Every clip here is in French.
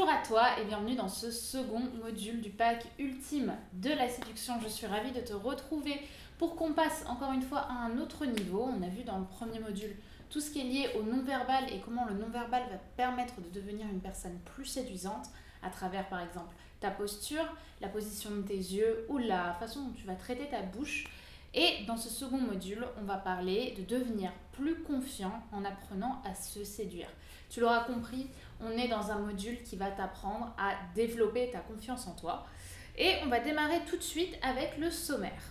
Bonjour à toi et bienvenue dans ce second module du pack ultime de la séduction. Je suis ravie de te retrouver pour qu'on passe encore une fois à un autre niveau. On a vu dans le premier module tout ce qui est lié au non-verbal et comment le non-verbal va te permettre de devenir une personne plus séduisante à travers par exemple ta posture, la position de tes yeux ou la façon dont tu vas traiter ta bouche. Et dans ce second module, on va parler de devenir plus confiant en apprenant à se séduire. Tu l'auras compris, on est dans un module qui va t'apprendre à développer ta confiance en toi. Et on va démarrer tout de suite avec le sommaire.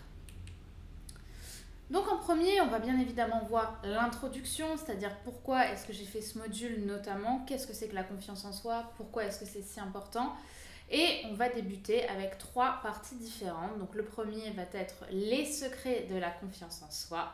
Donc en premier, on va bien évidemment voir l'introduction, c'est-à-dire pourquoi est-ce que j'ai fait ce module notamment, qu'est-ce que c'est que la confiance en soi, pourquoi est-ce que c'est si important. Et on va débuter avec 3 parties différentes. Donc le premier va être les secrets de la confiance en soi.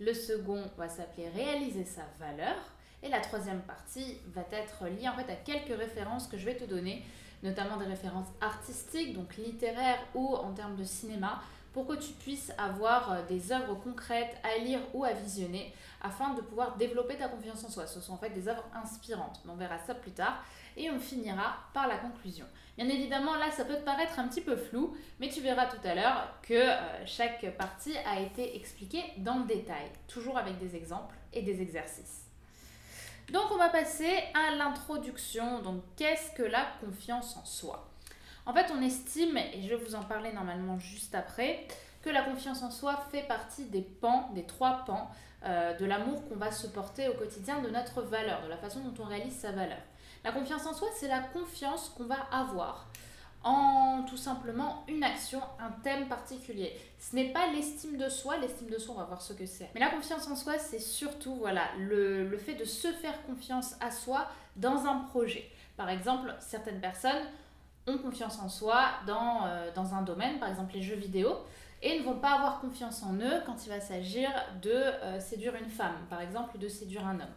Le second va s'appeler réaliser sa valeur. Et la troisième partie va être liée en fait à quelques références que je vais te donner, notamment des références artistiques, donc littéraires ou en termes de cinéma, pour que tu puisses avoir des œuvres concrètes à lire ou à visionner afin de pouvoir développer ta confiance en soi. Ce sont en fait des œuvres inspirantes. On verra ça plus tard et on finira par la conclusion. Bien évidemment, là, ça peut te paraître un petit peu flou, mais tu verras tout à l'heure que chaque partie a été expliquée dans le détail, toujours avec des exemples et des exercices. Donc, on va passer à l'introduction. Donc, qu'est-ce que la confiance en soi ? En fait, on estime, et je vais vous en parler normalement juste après, que la confiance en soi fait partie des pans, des 3 pans de l'amour qu'on va se porter au quotidien, de notre valeur, de la façon dont on réalise sa valeur. La confiance en soi, c'est la confiance qu'on va avoir en tout simplement une action, un thème particulier. Ce n'est pas l'estime de soi, on va voir ce que c'est. Mais la confiance en soi, c'est surtout voilà, le fait de se faire confiance à soi dans un projet. Par exemple, certaines personnes ont confiance en soi dans un domaine, par exemple les jeux vidéo, et ne vont pas avoir confiance en eux quand il va s'agir de séduire une femme, par exemple, ou de séduire un homme.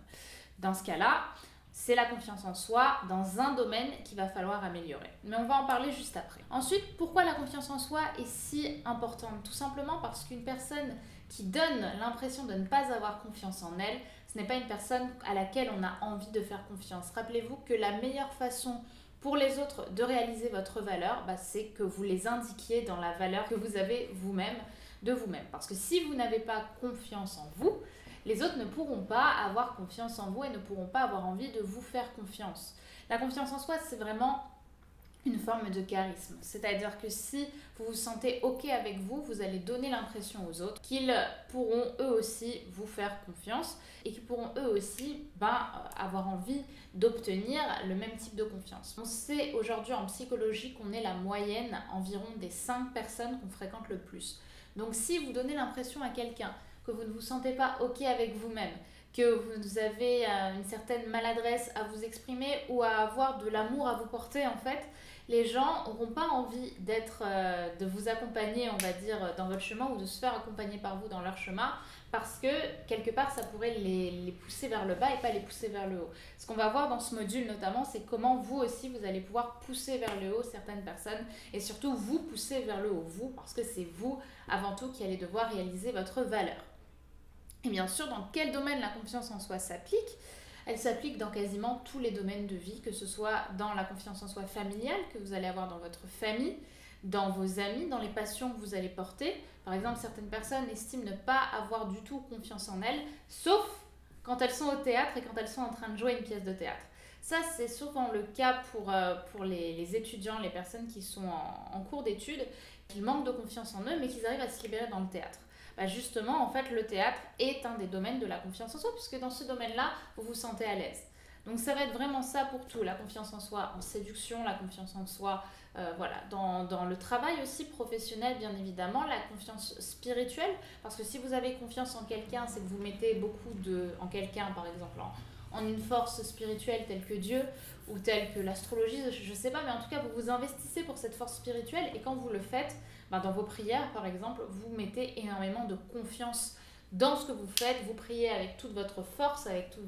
Dans ce cas-là, c'est la confiance en soi dans un domaine qu'il va falloir améliorer. Mais on va en parler juste après. Ensuite, pourquoi la confiance en soi est si importante ? Tout simplement parce qu'une personne qui donne l'impression de ne pas avoir confiance en elle, ce n'est pas une personne à laquelle on a envie de faire confiance. Rappelez-vous que la meilleure façon pour les autres de réaliser votre valeur, c'est que vous les indiquiez dans la valeur que vous avez vous-même, de vous-même. Parce que si vous n'avez pas confiance en vous, les autres ne pourront pas avoir confiance en vous et ne pourront pas avoir envie de vous faire confiance. La confiance en soi, c'est vraiment une forme de charisme. C'est-à-dire que si vous vous sentez OK avec vous, vous allez donner l'impression aux autres qu'ils pourront eux aussi vous faire confiance et qu'ils pourront eux aussi avoir envie d'obtenir le même type de confiance. On sait aujourd'hui en psychologie qu'on est la moyenne environ des 5 personnes qu'on fréquente le plus. Donc si vous donnez l'impression à quelqu'un que vous ne vous sentez pas OK avec vous-même, que vous avez une certaine maladresse à vous exprimer ou à avoir de l'amour à vous porter, en fait, les gens n'auront pas envie de vous accompagner, on va dire, dans votre chemin ou de se faire accompagner par vous dans leur chemin parce que, quelque part, ça pourrait les pousser vers le bas et pas les pousser vers le haut. Ce qu'on va voir dans ce module, notamment, c'est comment vous aussi, vous allez pouvoir pousser vers le haut certaines personnes et surtout vous pousser vers le haut, vous, parce que c'est vous, avant tout, qui allez devoir réaliser votre valeur. Et bien sûr, dans quel domaine la confiance en soi s'applique ? Elle s'applique dans quasiment tous les domaines de vie, que ce soit dans la confiance en soi familiale que vous allez avoir dans votre famille, dans vos amis, dans les passions que vous allez porter. Par exemple, certaines personnes estiment ne pas avoir du tout confiance en elles, sauf quand elles sont au théâtre et quand elles sont en train de jouer une pièce de théâtre. Ça, c'est souvent le cas pour les étudiants, les personnes qui sont en cours d'études, qui manquent de confiance en eux, mais qui arrivent à se libérer dans le théâtre. Justement, en fait, le théâtre est un des domaines de la confiance en soi, puisque dans ce domaine-là, vous vous sentez à l'aise. Donc, ça va être vraiment ça pour tout. La confiance en soi en séduction, la confiance en soi dans le travail aussi professionnel, bien évidemment, la confiance spirituelle, parce que si vous avez confiance en quelqu'un, c'est que vous mettez beaucoup en quelqu'un, par exemple, en une force spirituelle telle que Dieu ou telle que l'astrologie, je ne sais pas, mais en tout cas, vous vous investissez pour cette force spirituelle et quand vous le faites, dans vos prières, par exemple, vous mettez énormément de confiance dans ce que vous faites, vous priez avec toute votre force, avec toutes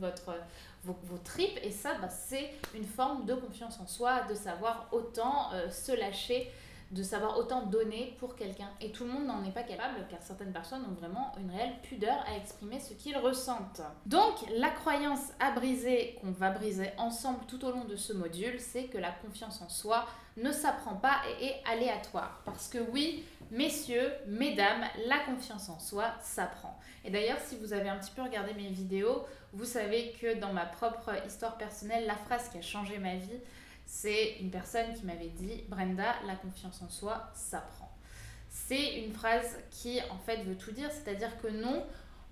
vos tripes, et ça, c'est une forme de confiance en soi, de savoir autant se lâcher de savoir autant donner pour quelqu'un. Et tout le monde n'en est pas capable, car certaines personnes ont vraiment une réelle pudeur à exprimer ce qu'ils ressentent. Donc, la croyance à briser, qu'on va briser ensemble tout au long de ce module, c'est que la confiance en soi ne s'apprend pas et est aléatoire. Parce que oui, messieurs, mesdames, la confiance en soi s'apprend. Et d'ailleurs, si vous avez un petit peu regardé mes vidéos, vous savez que dans ma propre histoire personnelle, la phrase qui a changé ma vie, c'est une personne qui m'avait dit « Brenda, la confiance en soi s'apprend ». C'est une phrase qui en fait veut tout dire, c'est-à-dire que non,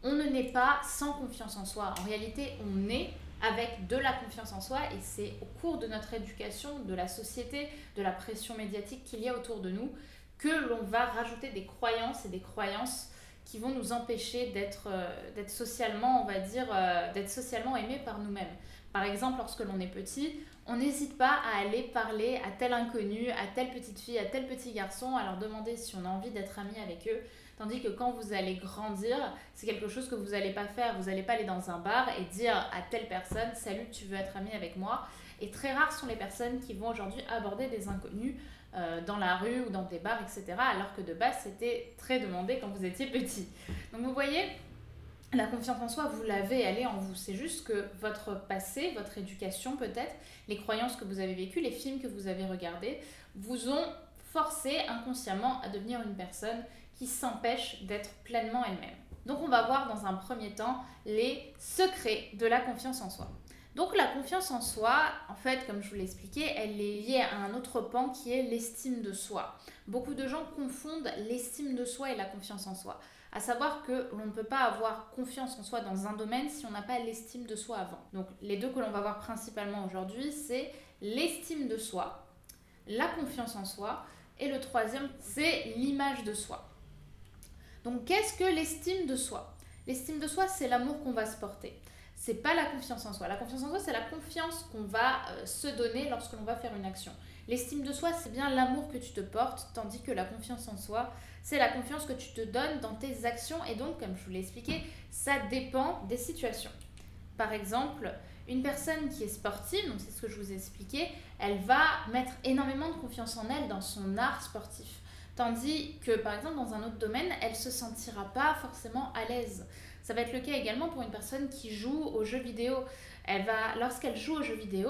on ne naît pas sans confiance en soi. En réalité, on naît avec de la confiance en soi et c'est au cours de notre éducation, de la société, de la pression médiatique qu'il y a autour de nous que l'on va rajouter des croyances et des croyances qui vont nous empêcher d'être socialement, on va dire, d'être socialement aimés par nous-mêmes. Par exemple, lorsque l'on est petit, on n'hésite pas à aller parler à tel inconnu, à telle petite fille, à tel petit garçon, à leur demander si on a envie d'être ami avec eux. Tandis que quand vous allez grandir, c'est quelque chose que vous n'allez pas faire. Vous n'allez pas aller dans un bar et dire à telle personne « Salut, tu veux être ami avec moi ?» Et très rares sont les personnes qui vont aujourd'hui aborder des inconnus dans la rue ou dans des bars, etc. Alors que de base, c'était très demandé quand vous étiez petit. Donc vous voyez, la confiance en soi, vous l'avez, elle est en vous. C'est juste que votre passé, votre éducation peut-être, les croyances que vous avez vécues, les films que vous avez regardés, vous ont forcé inconsciemment à devenir une personne qui s'empêche d'être pleinement elle-même. Donc on va voir dans un premier temps les secrets de la confiance en soi. Donc la confiance en soi, en fait, comme je vous l'ai expliqué, elle est liée à un autre pan qui est l'estime de soi. Beaucoup de gens confondent l'estime de soi et la confiance en soi. À savoir que l'on ne peut pas avoir confiance en soi dans un domaine si on n'a pas l'estime de soi avant. Donc les deux que l'on va voir principalement aujourd'hui, c'est l'estime de soi, la confiance en soi, et le troisième, c'est l'image de soi. Donc qu'est-ce que l'estime de soi? L'estime de soi, c'est l'amour qu'on va se porter. C'est pas la confiance en soi. La confiance en soi, c'est la confiance qu'on va se donner lorsque l'on va faire une action. L'estime de soi, c'est bien l'amour que tu te portes, tandis que la confiance en soi, c'est la confiance que tu te donnes dans tes actions. Et donc, comme je vous l'ai expliqué, ça dépend des situations. Par exemple, une personne qui est sportive, donc c'est ce que je vous ai expliqué, elle va mettre énormément de confiance en elle dans son art sportif. Tandis que, par exemple, dans un autre domaine, elle ne se sentira pas forcément à l'aise. Ça va être le cas également pour une personne qui joue aux jeux vidéo. Lorsqu'elle joue aux jeux vidéo,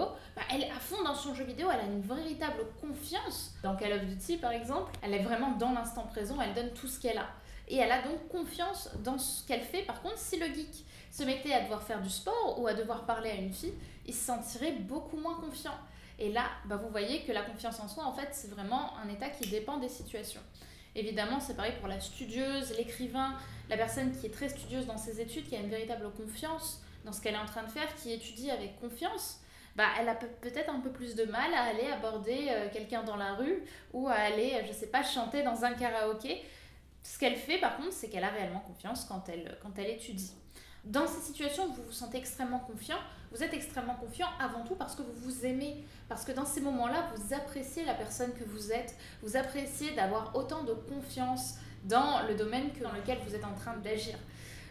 elle est à fond dans son jeu vidéo, elle a une véritable confiance. Dans Call of Duty, par exemple, elle est vraiment dans l'instant présent, elle donne tout ce qu'elle a. Et elle a donc confiance dans ce qu'elle fait. Par contre, si le geek se mettait à devoir faire du sport ou à devoir parler à une fille, il se sentirait beaucoup moins confiant. Et là, vous voyez que la confiance en soi, en fait, c'est vraiment un état qui dépend des situations. Évidemment, c'est pareil pour la studieuse, l'écrivain, la personne qui est très studieuse dans ses études, qui a une véritable confiance dans ce qu'elle est en train de faire, qui étudie avec confiance. Elle a peut-être un peu plus de mal à aller aborder quelqu'un dans la rue ou à aller, je sais pas, chanter dans un karaoké. Ce qu'elle fait, par contre, c'est qu'elle a réellement confiance quand elle étudie. Dans ces situations où vous vous sentez extrêmement confiant, vous êtes extrêmement confiant avant tout parce que vous vous aimez. Parce que dans ces moments-là, vous appréciez la personne que vous êtes, vous appréciez d'avoir autant de confiance dans le domaine dans lequel vous êtes en train d'agir.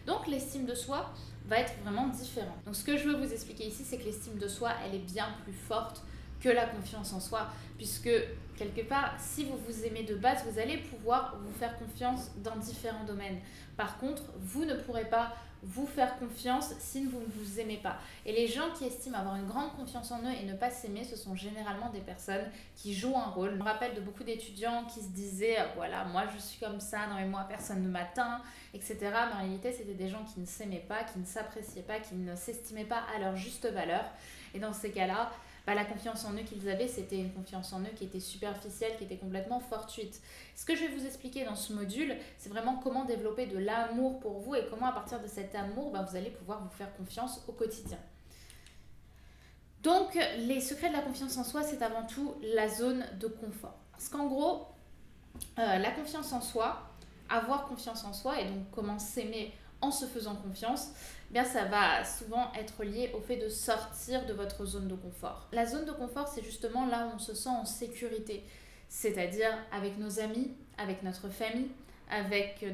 Donc l'estime de soi va être vraiment différente. Donc ce que je veux vous expliquer ici, c'est que l'estime de soi, elle est bien plus forte que la confiance en soi, puisque quelque part, si vous vous aimez de base, vous allez pouvoir vous faire confiance dans différents domaines. Par contre, vous ne pourrez pas vous faire confiance si vous ne vous aimez pas. Et les gens qui estiment avoir une grande confiance en eux et ne pas s'aimer, ce sont généralement des personnes qui jouent un rôle. Je me rappelle de beaucoup d'étudiants qui se disaient voilà, moi je suis comme ça, non mais moi personne ne m'atteint, etc. Mais en réalité, c'était des gens qui ne s'aimaient pas, qui ne s'appréciaient pas, qui ne s'estimaient pas à leur juste valeur. Et dans ces cas-là, la confiance en eux qu'ils avaient, c'était une confiance en eux qui était superficielle, qui était complètement fortuite. Ce que je vais vous expliquer dans ce module, c'est vraiment comment développer de l'amour pour vous et comment à partir de cet amour, vous allez pouvoir vous faire confiance au quotidien. Donc, les secrets de la confiance en soi, c'est avant tout la zone de confort. Parce qu'en gros, la confiance en soi, avoir confiance en soi et donc comment s'aimer en se faisant confiance, ça va souvent être lié au fait de sortir de votre zone de confort. La zone de confort, c'est justement là où on se sent en sécurité, c'est-à-dire avec nos amis, avec notre famille,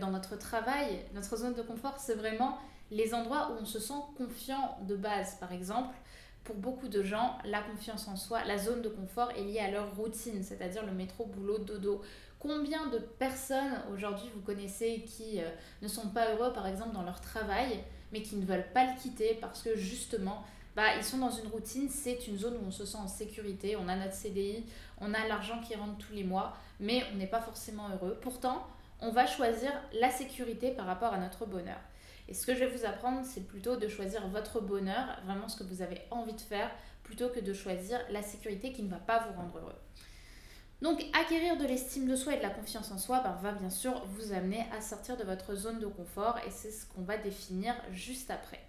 dans notre travail. Notre zone de confort, c'est vraiment les endroits où on se sent confiant de base. Par exemple, pour beaucoup de gens, la confiance en soi, la zone de confort est liée à leur routine, c'est-à-dire le métro, boulot, dodo. Combien de personnes aujourd'hui vous connaissez qui ne sont pas heureux par exemple dans leur travail, mais qui ne veulent pas le quitter parce que justement, ils sont dans une routine, c'est une zone où on se sent en sécurité, on a notre CDI, on a l'argent qui rentre tous les mois, mais on n'est pas forcément heureux. Pourtant, on va choisir la sécurité par rapport à notre bonheur. Et ce que je vais vous apprendre, c'est plutôt de choisir votre bonheur, vraiment ce que vous avez envie de faire, plutôt que de choisir la sécurité qui ne va pas vous rendre heureux. Donc, acquérir de l'estime de soi et de la confiance en soi va bien sûr vous amener à sortir de votre zone de confort et c'est ce qu'on va définir juste après.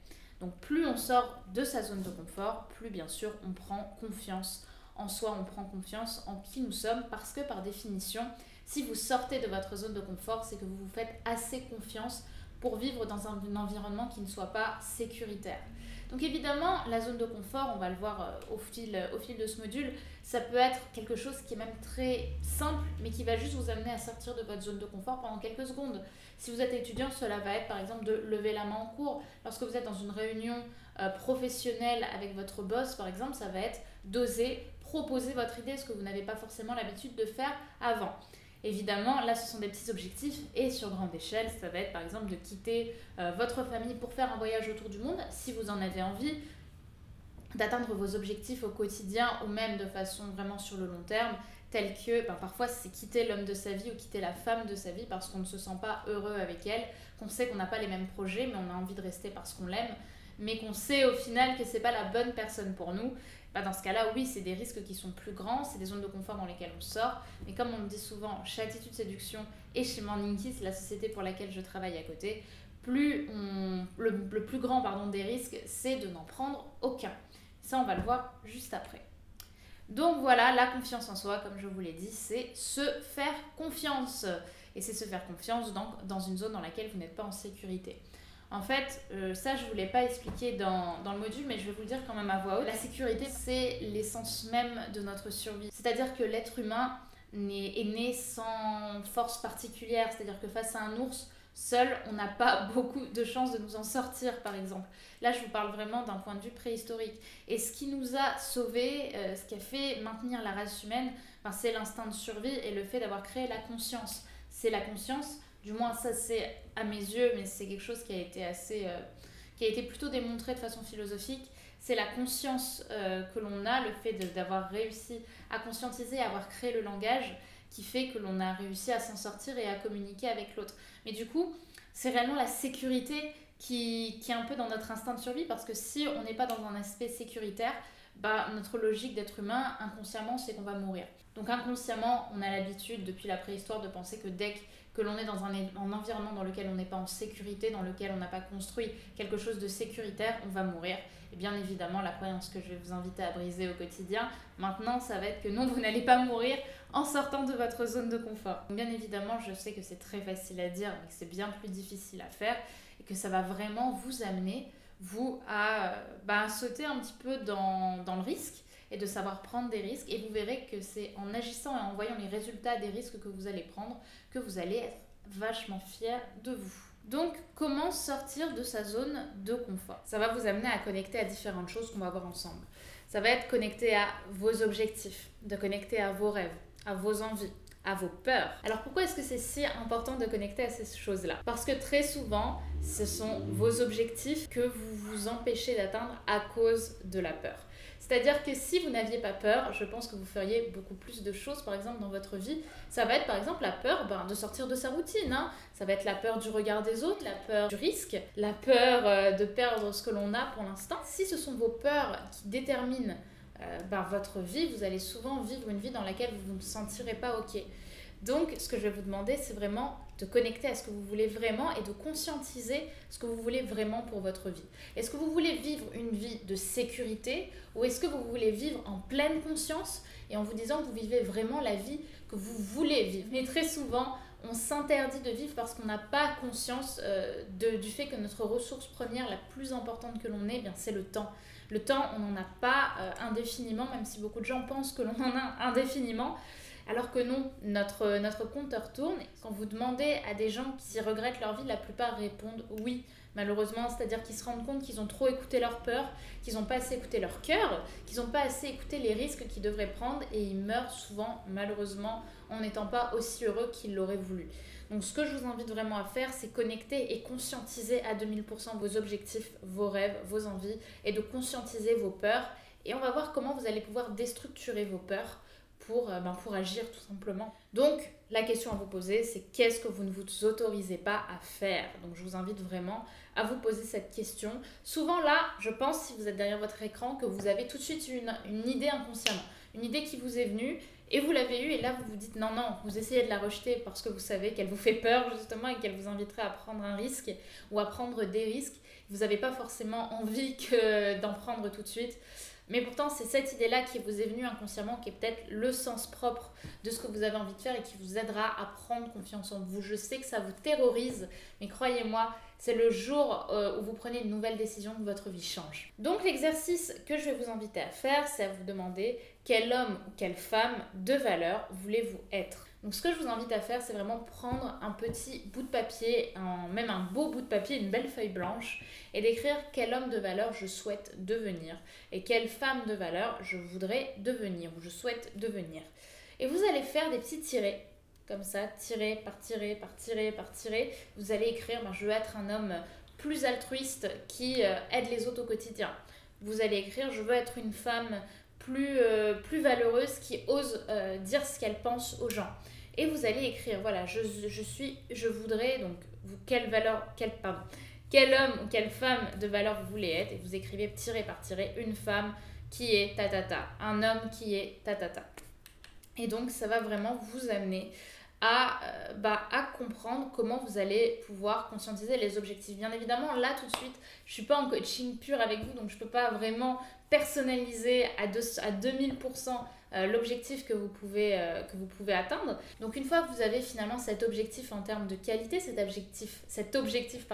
Donc, plus on sort de sa zone de confort, plus bien sûr on prend confiance en soi, on prend confiance en qui nous sommes parce que par définition, si vous sortez de votre zone de confort, c'est que vous vous faites assez confiance pour vivre dans un environnement qui ne soit pas sécuritaire. Donc évidemment, la zone de confort, on va le voir au fil de ce module, ça peut être quelque chose qui est même très simple, mais qui va juste vous amener à sortir de votre zone de confort pendant quelques secondes. Si vous êtes étudiant, cela va être par exemple de lever la main en cours. Lorsque vous êtes dans une réunion professionnelle avec votre boss, par exemple, ça va être d'oser proposer votre idée, ce que vous n'avez pas forcément l'habitude de faire avant. Évidemment, là, ce sont des petits objectifs et sur grande échelle, ça va être par exemple de quitter votre famille pour faire un voyage autour du monde, si vous en avez envie, d'atteindre vos objectifs au quotidien ou même de façon vraiment sur le long terme, tels que parfois c'est quitter l'homme de sa vie ou quitter la femme de sa vie parce qu'on ne se sent pas heureux avec elle, qu'on sait qu'on n'a pas les mêmes projets mais on a envie de rester parce qu'on l'aime, mais qu'on sait au final que c'est pas la bonne personne pour nous. Dans ce cas-là, oui, c'est des risques qui sont plus grands, c'est des zones de confort dans lesquelles on sort. Mais comme on le dit souvent, chez Attitude Séduction et chez Morning c'est la société pour laquelle je travaille à côté, le plus grand des risques, c'est de n'en prendre aucun. Ça, on va le voir juste après. Donc voilà, la confiance en soi, comme je vous l'ai dit, c'est se faire confiance. Et c'est se faire confiance dans une zone dans laquelle vous n'êtes pas en sécurité. En fait, ça je ne vous l'ai pas expliqué dans le module, mais je vais vous le dire quand même à voix haute. La sécurité, c'est l'essence même de notre survie. C'est-à-dire que l'être humain est né sans force particulière. C'est-à-dire que face à un ours, seul, on n'a pas beaucoup de chances de nous en sortir, par exemple. Là, je vous parle vraiment d'un point de vue préhistorique. Et ce qui nous a sauvés, ce qui a fait maintenir la race humaine, c'est l'instinct de survie et le fait d'avoir créé la conscience. C'est la conscience. Du moins, ça c'est à mes yeux, mais c'est quelque chose qui a été plutôt démontré de façon philosophique. C'est la conscience que l'on a, le fait d'avoir réussi à conscientiser, à avoir créé le langage, qui fait que l'on a réussi à s'en sortir et à communiquer avec l'autre. Mais du coup, c'est réellement la sécurité qui est un peu dans notre instinct de survie, parce que si on n'est pas dans un aspect sécuritaire, notre logique d'être humain, inconsciemment, c'est qu'on va mourir. Donc inconsciemment, on a l'habitude depuis la préhistoire de penser que dès que l'on est dans un environnement dans lequel on n'est pas en sécurité, dans lequel on n'a pas construit quelque chose de sécuritaire, on va mourir. Et bien évidemment, la croyance que je vais vous inviter à briser au quotidien, maintenant, ça va être que non, vous n'allez pas mourir en sortant de votre zone de confort. Bien évidemment, je sais que c'est très facile à dire, mais que c'est bien plus difficile à faire, et que ça va vraiment vous amener, vous, à sauter un petit peu dans le risque, et de savoir prendre des risques. Et vous verrez que c'est en agissant et en voyant les résultats des risques que vous allez prendre que vous allez être vachement fier de vous. Donc, comment sortir de sa zone de confort? Ça va vous amener à connecter à différentes choses qu'on va voir ensemble. Ça va être connecté à vos objectifs, de connecter à vos rêves, à vos envies, à vos peurs. Alors pourquoi est-ce que c'est si important de connecter à ces choses-là? Parce que très souvent, ce sont vos objectifs que vous vous empêchez d'atteindre à cause de la peur. C'est-à-dire que si vous n'aviez pas peur, je pense que vous feriez beaucoup plus de choses, par exemple, dans votre vie. Ça va être, par exemple, la peur de sortir de sa routine. Ça va être la peur du regard des autres, la peur du risque, la peur de perdre ce que l'on a pour l'instant. Si ce sont vos peurs qui déterminent votre vie, vous allez souvent vivre une vie dans laquelle vous ne vous sentirez pas OK. Donc, ce que je vais vous demander, c'est vraiment de connecter à ce que vous voulez vraiment et de conscientiser ce que vous voulez vraiment pour votre vie. Est-ce que vous voulez vivre une vie de sécurité ou est-ce que vous voulez vivre en pleine conscience et en vous disant que vous vivez vraiment la vie que vous voulez vivre? Mais très souvent, on s'interdit de vivre parce qu'on n'a pas conscience du fait que notre ressource première la plus importante que l'on ait, c'est le temps. Le temps, on n'en a pas indéfiniment, même si beaucoup de gens pensent que l'on en a indéfiniment. Alors que non, notre compteur tourne. Quand vous demandez à des gens qui regrettent leur vie, la plupart répondent oui, malheureusement. C'est-à-dire qu'ils se rendent compte qu'ils ont trop écouté leur peur, qu'ils n'ont pas assez écouté leur cœur, qu'ils n'ont pas assez écouté les risques qu'ils devraient prendre et ils meurent souvent, malheureusement, en n'étant pas aussi heureux qu'ils l'auraient voulu. Donc ce que je vous invite vraiment à faire, c'est connecter et conscientiser à 2000% vos objectifs, vos rêves, vos envies et de conscientiser vos peurs. Et on va voir comment vous allez pouvoir déstructurer vos peurs pour agir tout simplement. Donc la question à vous poser, c'est qu'est-ce que vous ne vous autorisez pas à faire? Donc je vous invite vraiment à vous poser cette question. Souvent là, je pense, si vous êtes derrière votre écran, que vous avez tout de suite une idée inconsciemment, une idée qui vous est venue et vous l'avez eue et là vous vous dites non, vous essayez de la rejeter parce que vous savez qu'elle vous fait peur justement et qu'elle vous inviterait à prendre un risque ou à prendre des risques. Vous n'avez pas forcément envie d'en prendre tout de suite. Mais pourtant, c'est cette idée-là qui vous est venue inconsciemment, qui est peut-être le sens propre de ce que vous avez envie de faire et qui vous aidera à prendre confiance en vous. Je sais que ça vous terrorise, mais croyez-moi, c'est le jour où vous prenez une nouvelle décision que votre vie change. Donc l'exercice que je vais vous inviter à faire, c'est à vous demander quel homme ou quelle femme de valeur voulez-vous être. Donc ce que je vous invite à faire, c'est vraiment prendre un petit bout de papier, même un beau bout de papier, une belle feuille blanche, et d'écrire quel homme de valeur je souhaite devenir et quelle femme de valeur je voudrais devenir ou je souhaite devenir. Et vous allez faire des petits tirets, comme ça, tirer par tirer, par tirer, par tirer. Vous allez écrire, je veux être un homme plus altruiste qui aide les autres au quotidien. Vous allez écrire, je veux être une femme plus valeureuse qui ose dire ce qu'elle pense aux gens. Et vous allez écrire, voilà, je voudrais, donc, quel homme ou quelle femme de valeur vous voulez être. Et vous écrivez tirer par tirer une femme qui est ta, un homme qui est ta. Et donc, ça va vraiment vous amener à comprendre comment vous allez pouvoir conscientiser les objectifs. Bien évidemment, là, tout de suite, je ne suis pas en coaching pur avec vous, donc je ne peux pas vraiment personnaliser à 2000% l'objectif que vous pouvez atteindre. Donc, une fois que vous avez finalement cet objectif en termes de qualité, cet objectif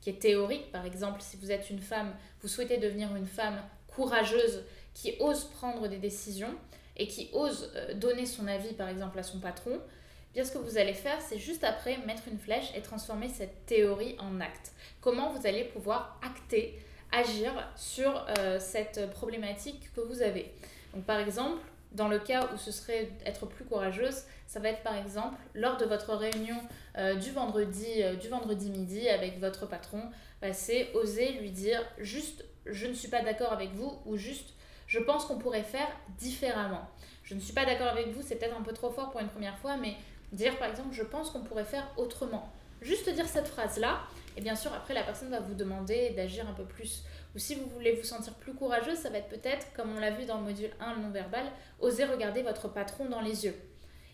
qui est théorique, par exemple, si vous êtes une femme, vous souhaitez devenir une femme courageuse qui ose prendre des décisions et qui ose donner son avis, par exemple, à son patron, bien ce que vous allez faire, c'est juste après mettre une flèche et transformer cette théorie en acte. Comment vous allez pouvoir agir sur cette problématique que vous avez. Donc par exemple, dans le cas où ce serait être plus courageuse, ça va être par exemple lors de votre réunion du vendredi midi avec votre patron, c'est oser lui dire juste je ne suis pas d'accord avec vous ou juste je pense qu'on pourrait faire différemment. Je ne suis pas d'accord avec vous, c'est peut-être un peu trop fort pour une première fois, mais dire par exemple je pense qu'on pourrait faire autrement. Juste dire cette phrase-là, et bien sûr après la personne va vous demander d'agir un peu plus. Ou si vous voulez vous sentir plus courageuse, ça va être peut-être, comme on l'a vu dans le module 1, le non-verbal, oser regarder votre patron dans les yeux,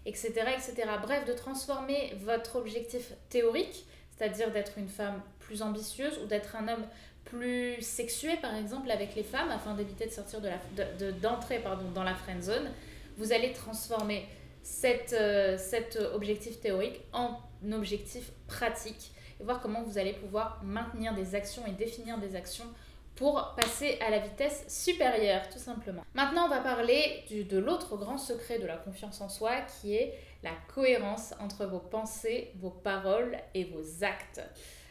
etc., etc. Bref, de transformer votre objectif théorique, c'est-à-dire d'être une femme plus ambitieuse ou d'être un homme plus sexué par exemple avec les femmes afin d'éviter de sortir d'entrer dans la friend zone. Vous allez transformer cet objectif théorique en objectif pratique et voir comment vous allez pouvoir maintenir des actions et définir des actions pour passer à la vitesse supérieure, tout simplement. Maintenant, on va parler de l'autre grand secret de la confiance en soi qui est la cohérence entre vos pensées, vos paroles et vos actes.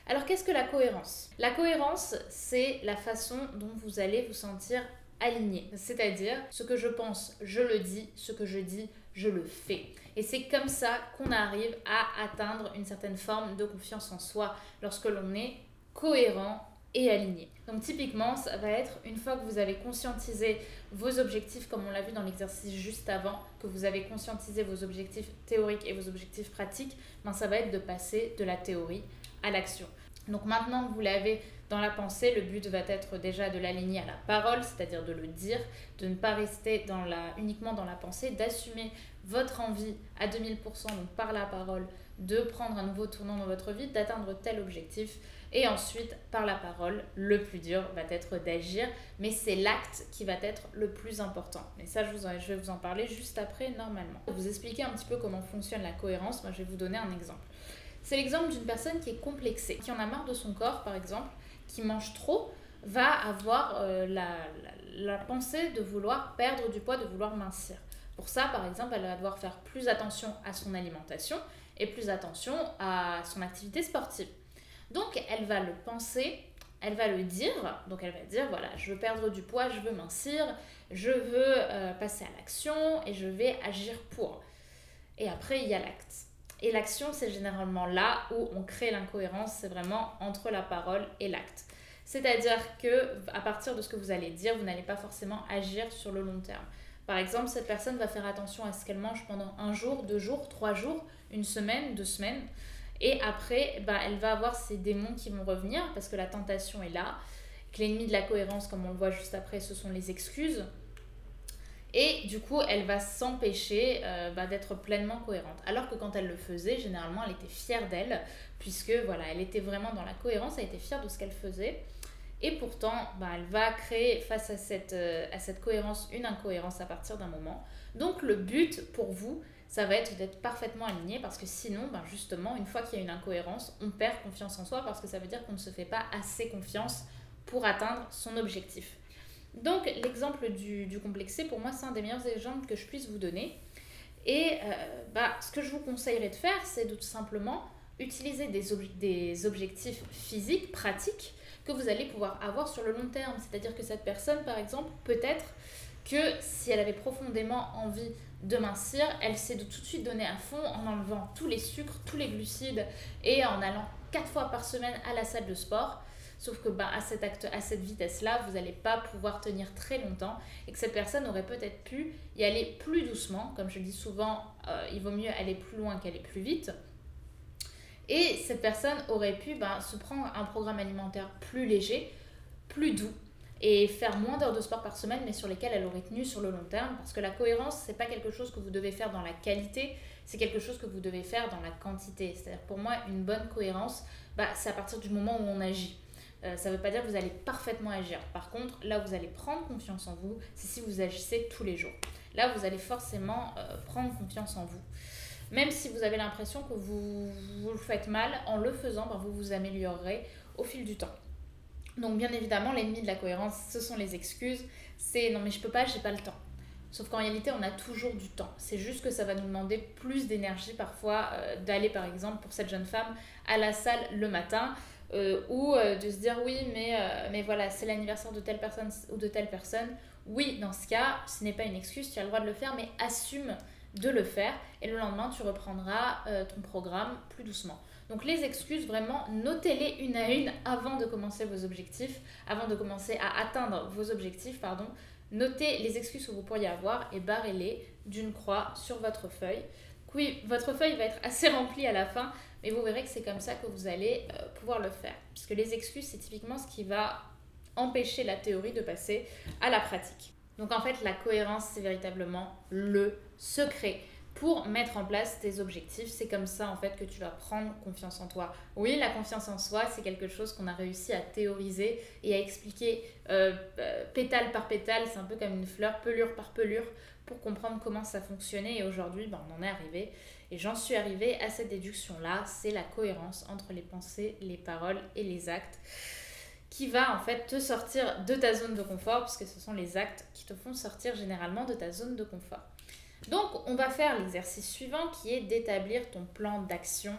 Alors, qu'est-ce que la cohérence? La cohérence, c'est la façon dont vous allez vous sentir aligné. C'est-à-dire, ce que je pense, je le dis, ce que je dis, je le fais. Et c'est comme ça qu'on arrive à atteindre une certaine forme de confiance en soi lorsque l'on est cohérent et aligné. Donc typiquement, ça va être une fois que vous avez conscientisé vos objectifs, comme on l'a vu dans l'exercice juste avant, que vous avez conscientisé vos objectifs théoriques et vos objectifs pratiques, ça va être de passer de la théorie à l'action. Donc maintenant que vous l'avez dans la pensée, le but va être déjà de l'aligner à la parole, c'est-à-dire de le dire, de ne pas rester uniquement dans la pensée, d'assumer votre envie à 2000%, donc par la parole, de prendre un nouveau tournant dans votre vie, d'atteindre tel objectif. Et ensuite, par la parole, le plus dur va être d'agir, mais c'est l'acte qui va être le plus important. Et ça, je vais vous en parler juste après, normalement. Pour vous expliquer un petit peu comment fonctionne la cohérence, je vais vous donner un exemple. C'est l'exemple d'une personne qui est complexée, qui en a marre de son corps, par exemple, qui mange trop, va avoir la pensée de vouloir perdre du poids, de vouloir mincir. Pour ça, par exemple, elle va devoir faire plus attention à son alimentation et plus attention à son activité sportive. Donc, elle va le penser, elle va le dire. Donc, elle va dire, voilà, je veux perdre du poids, je veux mincir, je veux passer à l'action et je vais agir pour. Et après, il y a l'acte. Et l'action, c'est généralement là où on crée l'incohérence, c'est vraiment entre la parole et l'acte. C'est-à-dire que à partir de ce que vous allez dire, vous n'allez pas forcément agir sur le long terme. Par exemple, cette personne va faire attention à ce qu'elle mange pendant 1 jour, 2 jours, 3 jours, 1 semaine, 2 semaines. Et après, elle va avoir ces démons qui vont revenir parce que la tentation est là. Que l'ennemi de la cohérence, comme on le voit juste après, ce sont les excuses. Et du coup, elle va s'empêcher d'être pleinement cohérente. Alors que quand elle le faisait, généralement, elle était fière d'elle, puisque voilà, elle était vraiment dans la cohérence, elle était fière de ce qu'elle faisait. Et pourtant, elle va créer face à cette cohérence une incohérence à partir d'un moment. Donc le but pour vous, ça va être d'être parfaitement aligné, parce que sinon, justement, une fois qu'il y a une incohérence, on perd confiance en soi, parce que ça veut dire qu'on ne se fait pas assez confiance pour atteindre son objectif. Donc l'exemple du complexé, pour moi, c'est un des meilleurs exemples que je puisse vous donner. Et ce que je vous conseillerais de faire, c'est de tout simplement utiliser des objectifs physiques, pratiques, que vous allez pouvoir avoir sur le long terme. C'est-à-dire que cette personne, par exemple, peut-être que si elle avait profondément envie de mincir, elle s'est tout de suite donné à fond en enlevant tous les sucres, tous les glucides et en allant 4 fois par semaine à la salle de sport. Sauf que à cette vitesse-là, vous n'allez pas pouvoir tenir très longtemps et que cette personne aurait peut-être pu y aller plus doucement. Comme je dis souvent, il vaut mieux aller plus loin qu'aller plus vite. Et cette personne aurait pu se prendre un programme alimentaire plus léger, plus doux, et faire moins d'heures de sport par semaine, mais sur lesquelles elle aurait tenu sur le long terme. Parce que la cohérence, c'est pas quelque chose que vous devez faire dans la qualité, c'est quelque chose que vous devez faire dans la quantité. C'est-à-dire pour moi, une bonne cohérence, c'est à partir du moment où on agit. Ça ne veut pas dire que vous allez parfaitement agir. Par contre, là où vous allez prendre confiance en vous, c'est si vous agissez tous les jours. Là, vous allez forcément prendre confiance en vous. Même si vous avez l'impression que vous le faites mal, en le faisant, vous vous améliorerez au fil du temps. Donc bien évidemment, l'ennemi de la cohérence, ce sont les excuses. C'est non mais je peux pas, j'ai pas le temps. Sauf qu'en réalité, on a toujours du temps. C'est juste que ça va nous demander plus d'énergie parfois d'aller par exemple pour cette jeune femme à la salle le matin ou de se dire oui mais voilà, c'est l'anniversaire de telle personne ou de telle personne. Oui, dans ce cas, ce n'est pas une excuse, tu as le droit de le faire, mais assume de le faire et le lendemain tu reprendras ton programme plus doucement. Donc les excuses, vraiment, notez-les une à une avant de commencer vos objectifs, avant de commencer à atteindre vos objectifs, pardon. Notez les excuses que vous pourriez avoir et barrez-les d'une croix sur votre feuille. Oui, votre feuille va être assez remplie à la fin, mais vous verrez que c'est comme ça que vous allez pouvoir le faire. Puisque les excuses, c'est typiquement ce qui va empêcher la théorie de passer à la pratique. Donc en fait, la cohérence, c'est véritablement le secret pour mettre en place tes objectifs. C'est comme ça en fait que tu vas prendre confiance en toi. Oui, la confiance en soi, c'est quelque chose qu'on a réussi à théoriser et à expliquer pétale par pétale. C'est un peu comme une fleur, pelure par pelure, pour comprendre comment ça fonctionnait. Et aujourd'hui, on en est arrivé. Et j'en suis arrivée à cette déduction-là. C'est la cohérence entre les pensées, les paroles et les actes qui va en fait te sortir de ta zone de confort, puisque ce sont les actes qui te font sortir généralement de ta zone de confort. Donc, on va faire l'exercice suivant qui est d'établir ton plan d'action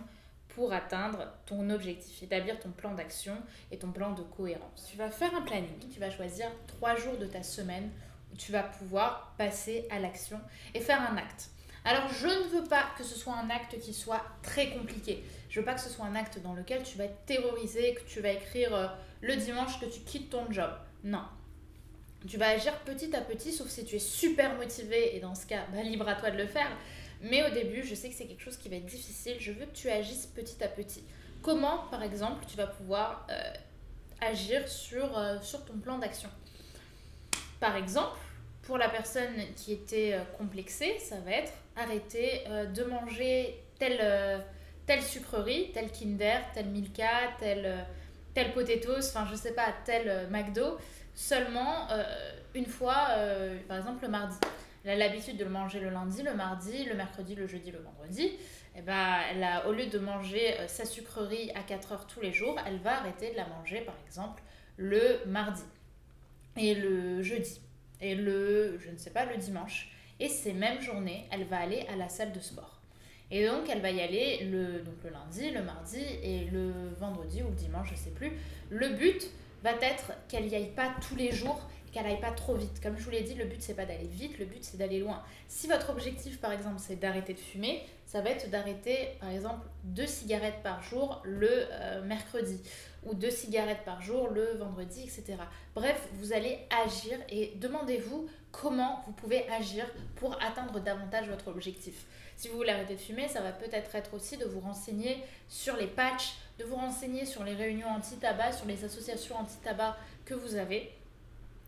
pour atteindre ton objectif, établir ton plan d'action et ton plan de cohérence. Tu vas faire un planning, tu vas choisir 3 jours de ta semaine où tu vas pouvoir passer à l'action et faire un acte. Alors, je ne veux pas que ce soit un acte qui soit très compliqué. Je veux pas que ce soit un acte dans lequel tu vas être terrorisé, que tu vas écrire le dimanche que tu quittes ton job. Non. Tu vas agir petit à petit, sauf si tu es super motivé, et dans ce cas, libre à toi de le faire. Mais au début, je sais que c'est quelque chose qui va être difficile. Je veux que tu agisses petit à petit. Comment, par exemple, tu vas pouvoir agir sur ton plan d'action? Par exemple, pour la personne qui était complexée, ça va être arrêter de manger telle sucrerie, tel Kinder, tel Milka, tel Potatoes, enfin je sais pas, tel McDo, seulement une fois, par exemple le mardi. Elle a l'habitude de le manger le lundi, le mardi, le mercredi, le jeudi, le vendredi. Et elle a, au lieu de manger sa sucrerie à 4 heures tous les jours, elle va arrêter de la manger par exemple le mardi et le jeudi et le dimanche. Et ces mêmes journées, elle va aller à la salle de sport. Et donc, elle va y aller le lundi, le mardi et le vendredi ou le dimanche, je ne sais plus. Le but va être qu'elle n'y aille pas tous les jours, qu'elle n'aille pas trop vite. Comme je vous l'ai dit, le but, c'est pas d'aller vite, le but, c'est d'aller loin. Si votre objectif, par exemple, c'est d'arrêter de fumer, ça va être d'arrêter, par exemple, 2 cigarettes par jour le mercredi ou 2 cigarettes par jour le vendredi, etc. Bref, vous allez agir et demandez-vous comment vous pouvez agir pour atteindre davantage votre objectif. Si vous voulez arrêter de fumer, ça va peut-être être aussi de vous renseigner sur les patchs, de vous renseigner sur les réunions anti-tabac, sur les associations anti-tabac que vous avez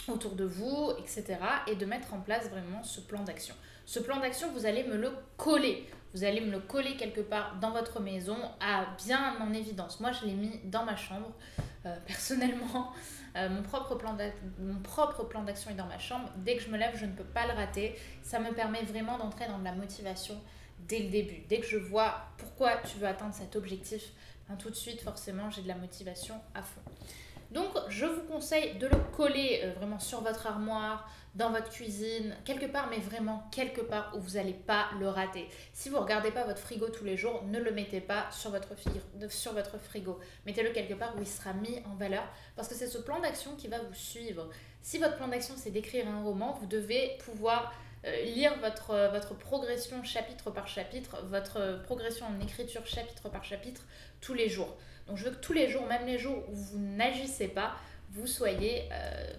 autour de vous, etc. Et de mettre en place vraiment ce plan d'action. Ce plan d'action, vous allez me le coller. Vous allez me le coller quelque part dans votre maison, à bien en évidence. Moi, je l'ai mis dans ma chambre, personnellement. Mon propre plan d'action est dans ma chambre. Dès que je me lève, je ne peux pas le rater. Ça me permet vraiment d'entrer dans de la motivation dès le début. Dès que je vois pourquoi tu veux atteindre cet objectif, tout de suite, forcément, j'ai de la motivation à fond. Donc, je vous conseille de le coller vraiment sur votre armoire, dans votre cuisine, quelque part, mais vraiment quelque part où vous n'allez pas le rater. Si vous ne regardez pas votre frigo tous les jours, ne le mettez pas sur votre frigo. Mettez-le quelque part où il sera mis en valeur, parce que c'est ce plan d'action qui va vous suivre. Si votre plan d'action, c'est d'écrire un roman, vous devez pouvoir lire votre progression chapitre par chapitre, votre progression en écriture chapitre par chapitre tous les jours. Donc je veux que tous les jours, même les jours où vous n'agissez pas, vous soyez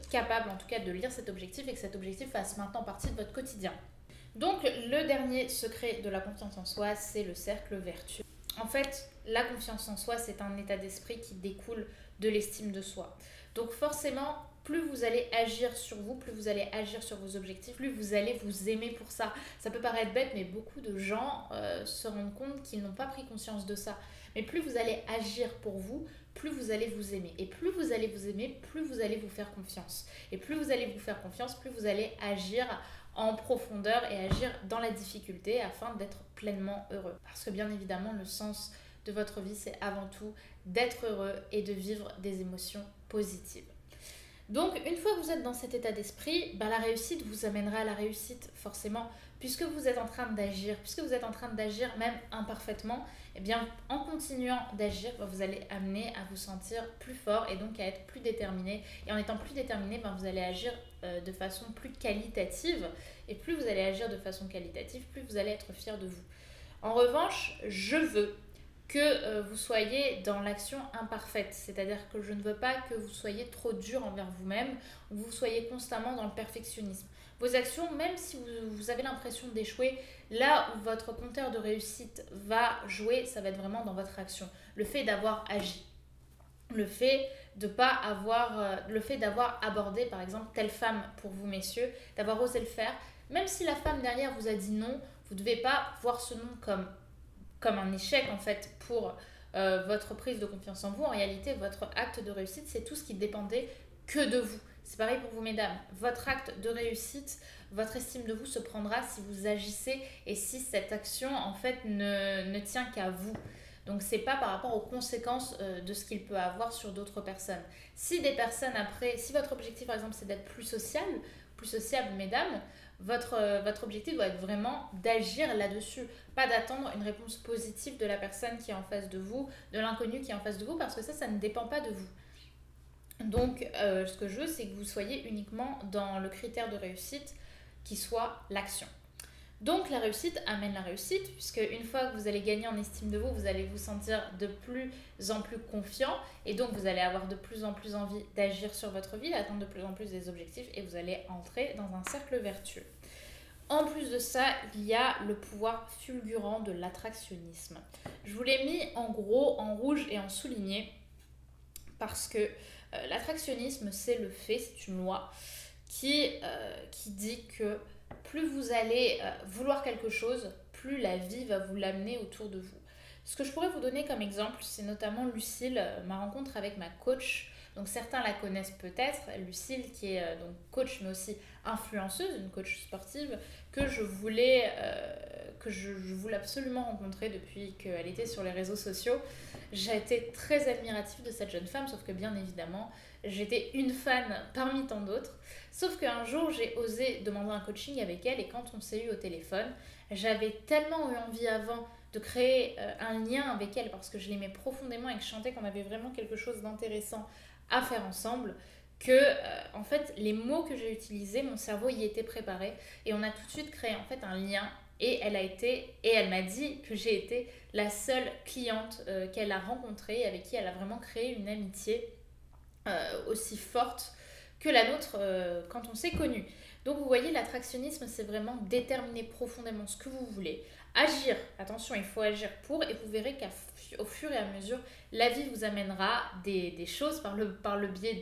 capable en tout cas de lire cet objectif et que cet objectif fasse maintenant partie de votre quotidien. Donc le dernier secret de la confiance en soi, c'est le cercle vertueux. En fait, la confiance en soi, c'est un état d'esprit qui découle de l'estime de soi. Donc forcément, plus vous allez agir sur vous, plus vous allez agir sur vos objectifs, plus vous allez vous aimer pour ça. Ça peut paraître bête, mais beaucoup de gens se rendent compte qu'ils n'ont pas pris conscience de ça. Mais plus vous allez agir pour vous, plus vous allez vous aimer. Et plus vous allez vous aimer, plus vous allez vous faire confiance. Et plus vous allez vous faire confiance, plus vous allez agir en profondeur et agir dans la difficulté afin d'être pleinement heureux. Parce que bien évidemment, le sens de votre vie, c'est avant tout d'être heureux et de vivre des émotions positives. Donc, une fois que vous êtes dans cet état d'esprit, la réussite vous amènera à la réussite, forcément, puisque vous êtes en train d'agir, même imparfaitement, eh bien, en continuant d'agir, vous allez amener à vous sentir plus fort et donc à être plus déterminé. Et en étant plus déterminé, vous allez agir de façon plus qualitative. Et plus vous allez agir de façon qualitative, plus vous allez être fier de vous. En revanche, je veux que vous soyez dans l'action imparfaite, c'est-à-dire que je ne veux pas que vous soyez trop dur envers vous-même ou que vous soyez constamment dans le perfectionnisme. Vos actions, même si vous avez l'impression d'échouer, là où votre compteur de réussite va jouer, ça va être vraiment dans votre action. Le fait d'avoir agi, le fait d'avoir abordé par exemple telle femme pour vous messieurs, d'avoir osé le faire, même si la femme derrière vous a dit non, vous ne devez pas voir ce non comme un échec en fait pour votre prise de confiance en vous. En réalité, votre acte de réussite, c'est tout ce qui dépendait que de vous. C'est pareil pour vous mesdames. Votre acte de réussite, votre estime de vous se prendra si vous agissez et si cette action en fait ne tient qu'à vous. Donc c'est pas par rapport aux conséquences de ce qu'il peut avoir sur d'autres personnes. Si votre objectif par exemple c'est d'être plus sociable mesdames, votre objectif doit être vraiment d'agir là-dessus, pas d'attendre une réponse positive de la personne qui est en face de vous, de l'inconnu qui est en face de vous, parce que ça ne dépend pas de vous. Donc, ce que je veux, c'est que vous soyez uniquement dans le critère de réussite qui soit l'action. Donc, la réussite amène la réussite, puisque une fois que vous allez gagner en estime de vous, vous allez vous sentir de plus en plus confiant, et donc vous allez avoir de plus en plus envie d'agir sur votre vie, d'atteindre de plus en plus des objectifs, et vous allez entrer dans un cercle vertueux. En plus de ça, il y a le pouvoir fulgurant de l'attractionnisme. Je vous l'ai mis en gros, en rouge et en souligné, parce que l'attractionnisme, c'est une loi qui dit que plus vous allez vouloir quelque chose, plus la vie va vous l'amener autour de vous. Ce que je pourrais vous donner comme exemple, c'est notamment Lucille, ma rencontre avec ma coach, Donc certains la connaissent peut-être, Lucille qui est donc coach mais aussi influenceuse, une coach sportive que je voulais absolument rencontrer depuis qu'elle était sur les réseaux sociaux. J'ai été très admirative de cette jeune femme, sauf que bien évidemment, j'étais une fan parmi tant d'autres. Sauf qu'un jour, j'ai osé demander un coaching avec elle et quand on s'est eu au téléphone, j'avais tellement eu envie avant de créer un lien avec elle parce que je l'aimais profondément et que je sentais qu'on avait vraiment quelque chose d'intéressant à faire ensemble que en fait les mots que j'ai utilisés, mon cerveau y était préparé et on a tout de suite créé en fait un lien et elle m'a dit que j'ai été la seule cliente qu'elle a rencontrée avec qui elle a vraiment créé une amitié aussi forte que la nôtre quand on s'est connus. Donc vous voyez, l'attractionnisme, c'est vraiment déterminer profondément ce que vous voulez. Agir, attention, il faut agir pour, et vous verrez qu'au fur et à mesure, la vie vous amènera des choses par le biais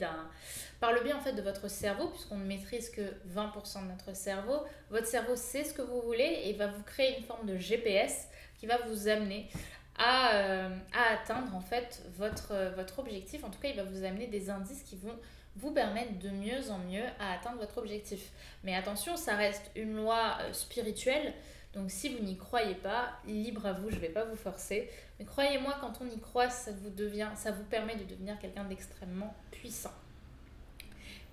en fait de votre cerveau, puisqu'on ne maîtrise que 20% de notre cerveau. Votre cerveau sait ce que vous voulez et va vous créer une forme de GPS qui va vous amener à atteindre en fait votre objectif. En tout cas, il va vous amener des indices qui vont vous permettre de mieux en mieux à atteindre votre objectif. Mais attention, ça reste une loi spirituelle. Donc si vous n'y croyez pas, libre à vous, je ne vais pas vous forcer. Mais croyez-moi, quand on y croit, ça vous permet de devenir quelqu'un d'extrêmement puissant.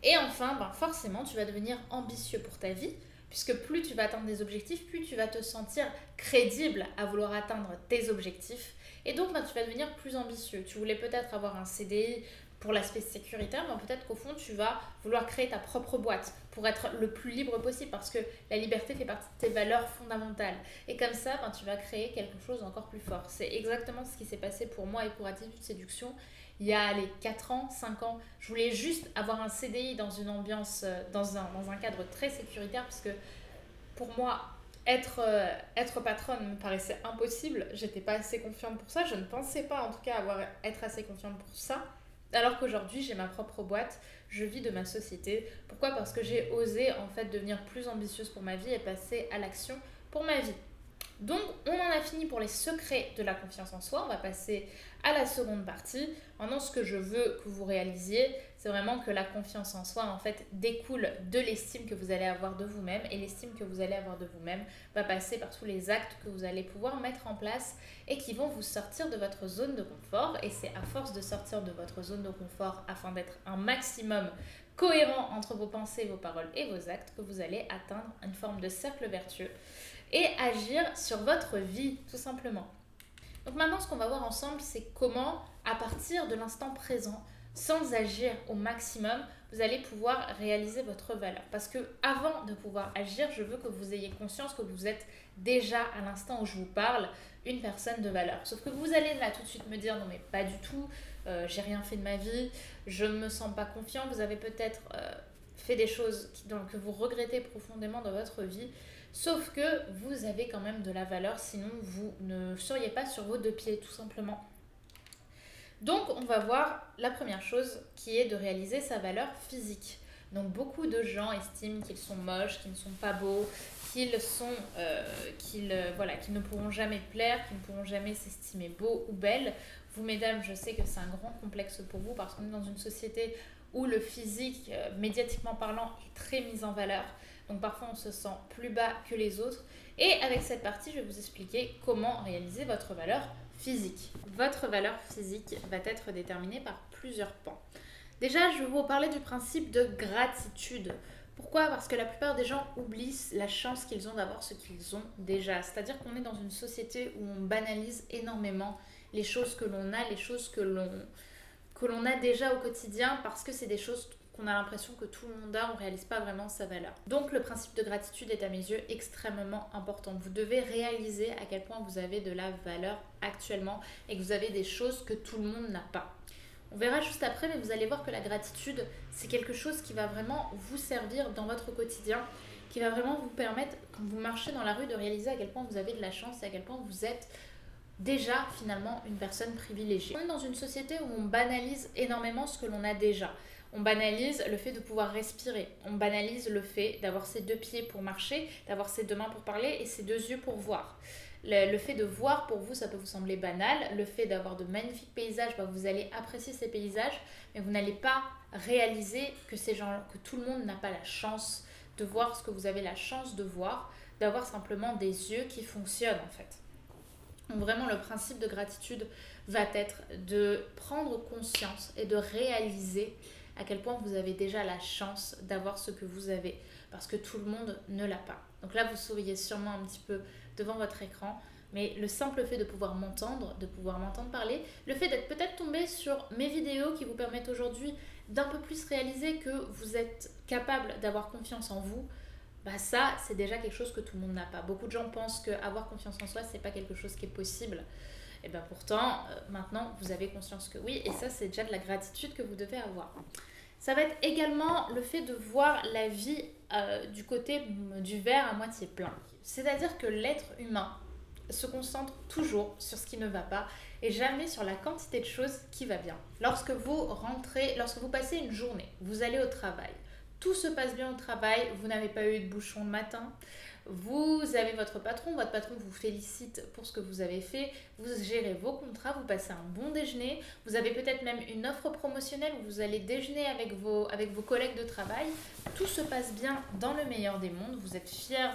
Et enfin, forcément, tu vas devenir ambitieux pour ta vie, puisque plus tu vas atteindre des objectifs, plus tu vas te sentir crédible à vouloir atteindre tes objectifs. Et donc, tu vas devenir plus ambitieux. Tu voulais peut-être avoir un CDI pour l'aspect sécuritaire, mais peut-être qu'au fond, tu vas vouloir créer ta propre boîte pour être le plus libre possible, parce que la liberté fait partie de tes valeurs fondamentales. Et comme ça, tu vas créer quelque chose d'encore plus fort. C'est exactement ce qui s'est passé pour moi et pour Attitude Séduction. Il y a les 4 ans, 5 ans, je voulais juste avoir un CDI dans une ambiance, dans un cadre très sécuritaire, parce que pour moi, être patronne me paraissait impossible. J'étais pas assez confiante pour ça. Je ne pensais pas, en tout cas, être assez confiante pour ça. Alors qu'aujourd'hui, j'ai ma propre boîte, je vis de ma société. Pourquoi ? Parce que j'ai osé, en fait, devenir plus ambitieuse pour ma vie et passer à l'action pour ma vie. Donc, on en a fini pour les secrets de la confiance en soi. On va passer à la seconde partie. Maintenant, ce que je veux que vous réalisiez, c'est vraiment que la confiance en soi, en fait, découle de l'estime que vous allez avoir de vous-même. Et l'estime que vous allez avoir de vous-même va passer par tous les actes que vous allez pouvoir mettre en place et qui vont vous sortir de votre zone de confort. Et c'est à force de sortir de votre zone de confort afin d'être un maximum cohérent entre vos pensées, vos paroles et vos actes que vous allez atteindre une forme de cercle vertueux et agir sur votre vie, tout simplement. Donc maintenant, ce qu'on va voir ensemble, c'est comment, à partir de l'instant présent, sans agir au maximum, vous allez pouvoir réaliser votre valeur. Parce que avant de pouvoir agir, je veux que vous ayez conscience que vous êtes déjà, à l'instant où je vous parle, une personne de valeur. Sauf que vous allez là tout de suite me dire, non mais pas du tout, j'ai rien fait de ma vie, je ne me sens pas confiant, vous avez peut-être fait des choses que vous regrettez profondément dans votre vie. Sauf que vous avez quand même de la valeur, sinon vous ne seriez pas sur vos deux pieds, tout simplement. Donc, on va voir la première chose qui est de réaliser sa valeur physique. Donc, beaucoup de gens estiment qu'ils sont moches, qu'ils ne sont pas beaux, qu'ils ne pourront jamais plaire, qu'ils ne pourront jamais s'estimer beaux ou belles. Vous, mesdames, je sais que c'est un grand complexe pour vous parce qu'on est dans une société où le physique, médiatiquement parlant, est très mis en valeur. Donc parfois on se sent plus bas que les autres. Et avec cette partie, je vais vous expliquer comment réaliser votre valeur physique. Votre valeur physique va être déterminée par plusieurs pans. Déjà, je vais vous parler du principe de gratitude. Pourquoi ? Parce que la plupart des gens oublient la chance qu'ils ont d'avoir ce qu'ils ont déjà. C'est-à-dire qu'on est dans une société où on banalise énormément les choses que l'on a, les choses que l'on a déjà au quotidien, parce que c'est des choses qu'on a l'impression que tout le monde a, on ne réalise pas vraiment sa valeur. Donc le principe de gratitude est à mes yeux extrêmement important. Vous devez réaliser à quel point vous avez de la valeur actuellement et que vous avez des choses que tout le monde n'a pas. On verra juste après, mais vous allez voir que la gratitude, c'est quelque chose qui va vraiment vous servir dans votre quotidien, qui va vraiment vous permettre, quand vous marchez dans la rue, de réaliser à quel point vous avez de la chance et à quel point vous êtes déjà finalement une personne privilégiée. On est dans une société où on banalise énormément ce que l'on a déjà. On banalise le fait de pouvoir respirer. On banalise le fait d'avoir ses deux pieds pour marcher, d'avoir ses deux mains pour parler et ses deux yeux pour voir. Le fait de voir, pour vous, ça peut vous sembler banal. Le fait d'avoir de magnifiques paysages, bah, vous allez apprécier ces paysages, mais vous n'allez pas réaliser que que tout le monde n'a pas la chance de voir ce que vous avez la chance de voir, d'avoir simplement des yeux qui fonctionnent en fait. Donc vraiment, le principe de gratitude va être de prendre conscience et de réaliser à quel point vous avez déjà la chance d'avoir ce que vous avez, parce que tout le monde ne l'a pas. Donc là, vous souriez sûrement un petit peu devant votre écran, mais le simple fait de pouvoir m'entendre parler, le fait d'être peut-être tombé sur mes vidéos qui vous permettent aujourd'hui d'un peu plus réaliser que vous êtes capable d'avoir confiance en vous, bah ça, c'est déjà quelque chose que tout le monde n'a pas. Beaucoup de gens pensent qu'avoir confiance en soi, c'est pas quelque chose qui est possible. Et bien pourtant, maintenant, vous avez conscience que oui, et ça, c'est déjà de la gratitude que vous devez avoir. Ça va être également le fait de voir la vie du côté du verre à moitié plein. C'est-à-dire que l'être humain se concentre toujours sur ce qui ne va pas et jamais sur la quantité de choses qui va bien. Lorsque vous passez une journée, vous allez au travail, tout se passe bien au travail, vous n'avez pas eu de bouchon le matin, vous avez votre patron vous félicite pour ce que vous avez fait, vous gérez vos contrats, vous passez un bon déjeuner, vous avez peut-être même une offre promotionnelle où vous allez déjeuner avec vos collègues de travail, tout se passe bien dans le meilleur des mondes, vous êtes fiers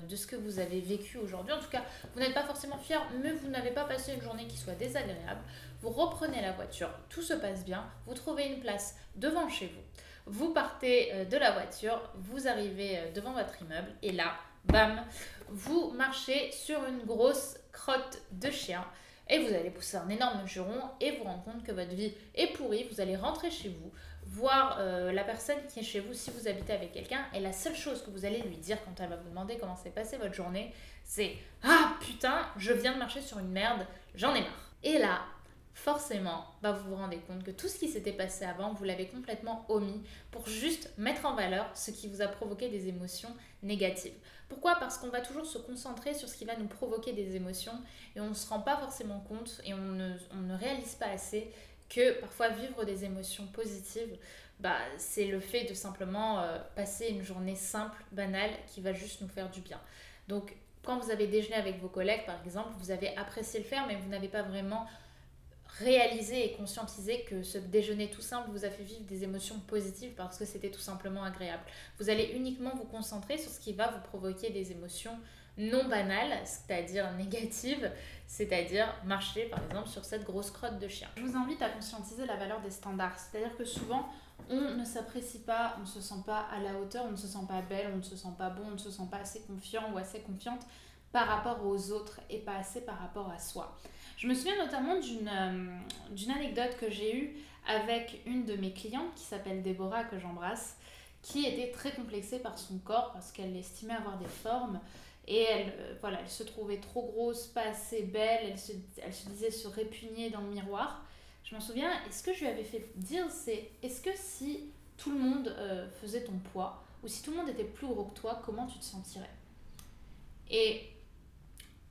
de ce que vous avez vécu aujourd'hui, en tout cas vous n'êtes pas forcément fiers, mais vous n'avez pas passé une journée qui soit désagréable, vous reprenez la voiture, tout se passe bien, vous trouvez une place devant chez vous. Vous partez de la voiture, vous arrivez devant votre immeuble et là, bam, vous marchez sur une grosse crotte de chien et vous allez pousser un énorme juron et vous rendre compte que votre vie est pourrie. Vous allez rentrer chez vous, voir la personne qui est chez vous si vous habitez avec quelqu'un et la seule chose que vous allez lui dire quand elle va vous demander comment s'est passée votre journée, c'est « Ah putain, je viens de marcher sur une merde, j'en ai marre ». Et là, forcément, bah vous vous rendez compte que tout ce qui s'était passé avant, vous l'avez complètement omis pour juste mettre en valeur ce qui vous a provoqué des émotions négatives. Pourquoi ? Parce qu'on va toujours se concentrer sur ce qui va nous provoquer des émotions et on ne se rend pas forcément compte et on ne réalise pas assez que parfois vivre des émotions positives, bah, c'est le fait de simplement passer une journée simple, banale, qui va juste nous faire du bien. Donc, quand vous avez déjeuné avec vos collègues, par exemple, vous avez apprécié le faire, mais vous n'avez pas vraiment réaliser et conscientiser que ce déjeuner tout simple vous a fait vivre des émotions positives parce que c'était tout simplement agréable. Vous allez uniquement vous concentrer sur ce qui va vous provoquer des émotions non banales, c'est-à-dire négatives, c'est-à-dire marcher par exemple sur cette grosse crotte de chien. Je vous invite à conscientiser la valeur des standards, c'est-à-dire que souvent on ne s'apprécie pas, on ne se sent pas à la hauteur, on ne se sent pas belle, on ne se sent pas bon, on ne se sent pas assez confiant ou assez confiante par rapport aux autres et pas assez par rapport à soi. Je me souviens notamment d'une anecdote que j'ai eue avec une de mes clientes qui s'appelle Déborah, que j'embrasse, qui était très complexée par son corps parce qu'elle estimait avoir des formes et elle se trouvait trop grosse, pas assez belle, elle se disait se répugner dans le miroir. Je m'en souviens, et ce que je lui avais fait dire, c'est est-ce que si tout le monde faisait ton poids ou si tout le monde était plus gros que toi, comment tu te sentirais ? Et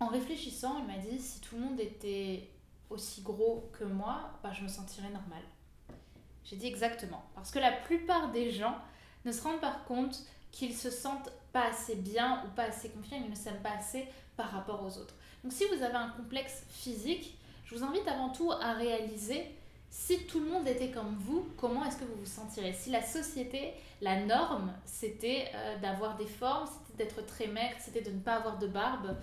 en réfléchissant, elle m'a dit si tout le monde était aussi gros que moi, bah, je me sentirais normale. J'ai dit exactement. Parce que la plupart des gens ne se rendent pas compte qu'ils se sentent pas assez bien ou pas assez confiants, ils ne s'aiment pas assez par rapport aux autres. Donc si vous avez un complexe physique, je vous invite avant tout à réaliser si tout le monde était comme vous, comment est-ce que vous vous sentirez ? Si la société, la norme, c'était d'avoir des formes, c'était d'être très maigre, c'était de ne pas avoir de barbe,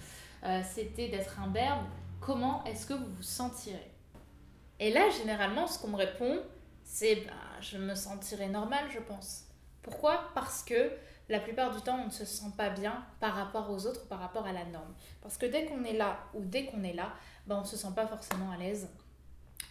c'était d'être imberbe, comment est-ce que vous vous sentirez ? Et là, généralement, ce qu'on me répond, c'est je me sentirais normale, je pense. Pourquoi ? Parce que la plupart du temps, on ne se sent pas bien par rapport aux autres, par rapport à la norme. Parce que dès qu'on est là ou dès qu'on est là, on ne se sent pas forcément à l'aise.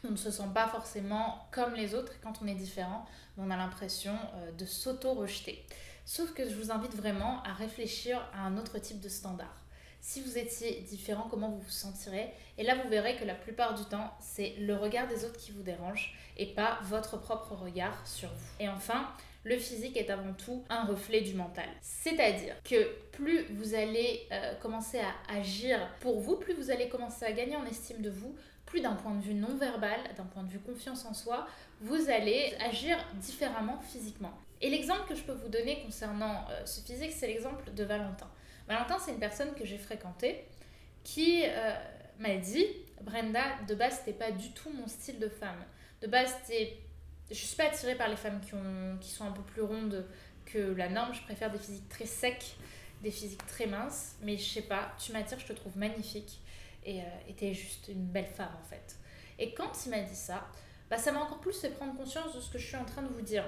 On ne se sent pas forcément comme les autres. Et quand on est différent, on a l'impression de s'auto-rejeter. Sauf que je vous invite vraiment à réfléchir à un autre type de standard. Si vous étiez différent, comment vous vous sentirez ? Et là, vous verrez que la plupart du temps, c'est le regard des autres qui vous dérange et pas votre propre regard sur vous. Et enfin, le physique est avant tout un reflet du mental. C'est-à-dire que plus vous allez commencer à agir pour vous, plus vous allez commencer à gagner en estime de vous, plus d'un point de vue non verbal, d'un point de vue confiance en soi, vous allez agir différemment physiquement. Et l'exemple que je peux vous donner concernant ce physique, c'est l'exemple de Valentin. Valentin, c'est une personne que j'ai fréquentée qui m'a dit, Brenda, de base, c'était pas du tout mon style de femme. De base, je suis pas attirée par les femmes qui sont un peu plus rondes que la norme. Je préfère des physiques très secs, des physiques très minces. Mais je sais pas, tu m'attires, je te trouve magnifique. Et t'es juste une belle femme, en fait. Et quand il m'a dit ça, bah, ça m'a encore plus fait prendre conscience de ce que je suis en train de vous dire.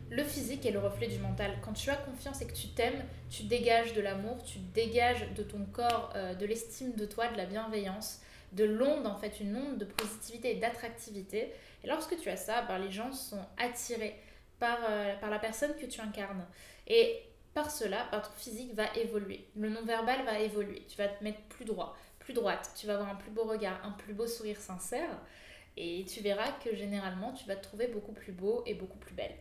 Le physique est le reflet du mental. Quand tu as confiance et que tu t'aimes, tu dégages de l'amour, tu dégages de ton corps de l'estime de toi, de la bienveillance, de l'onde, en fait, une onde de positivité et d'attractivité. Et lorsque tu as ça, ben, les gens sont attirés par la personne que tu incarnes. Et par cela, ben, ton physique va évoluer. Le non-verbal va évoluer. Tu vas te mettre plus droit, plus droite. Tu vas avoir un plus beau regard, un plus beau sourire sincère. Et tu verras que généralement, tu vas te trouver beaucoup plus beau et beaucoup plus belle.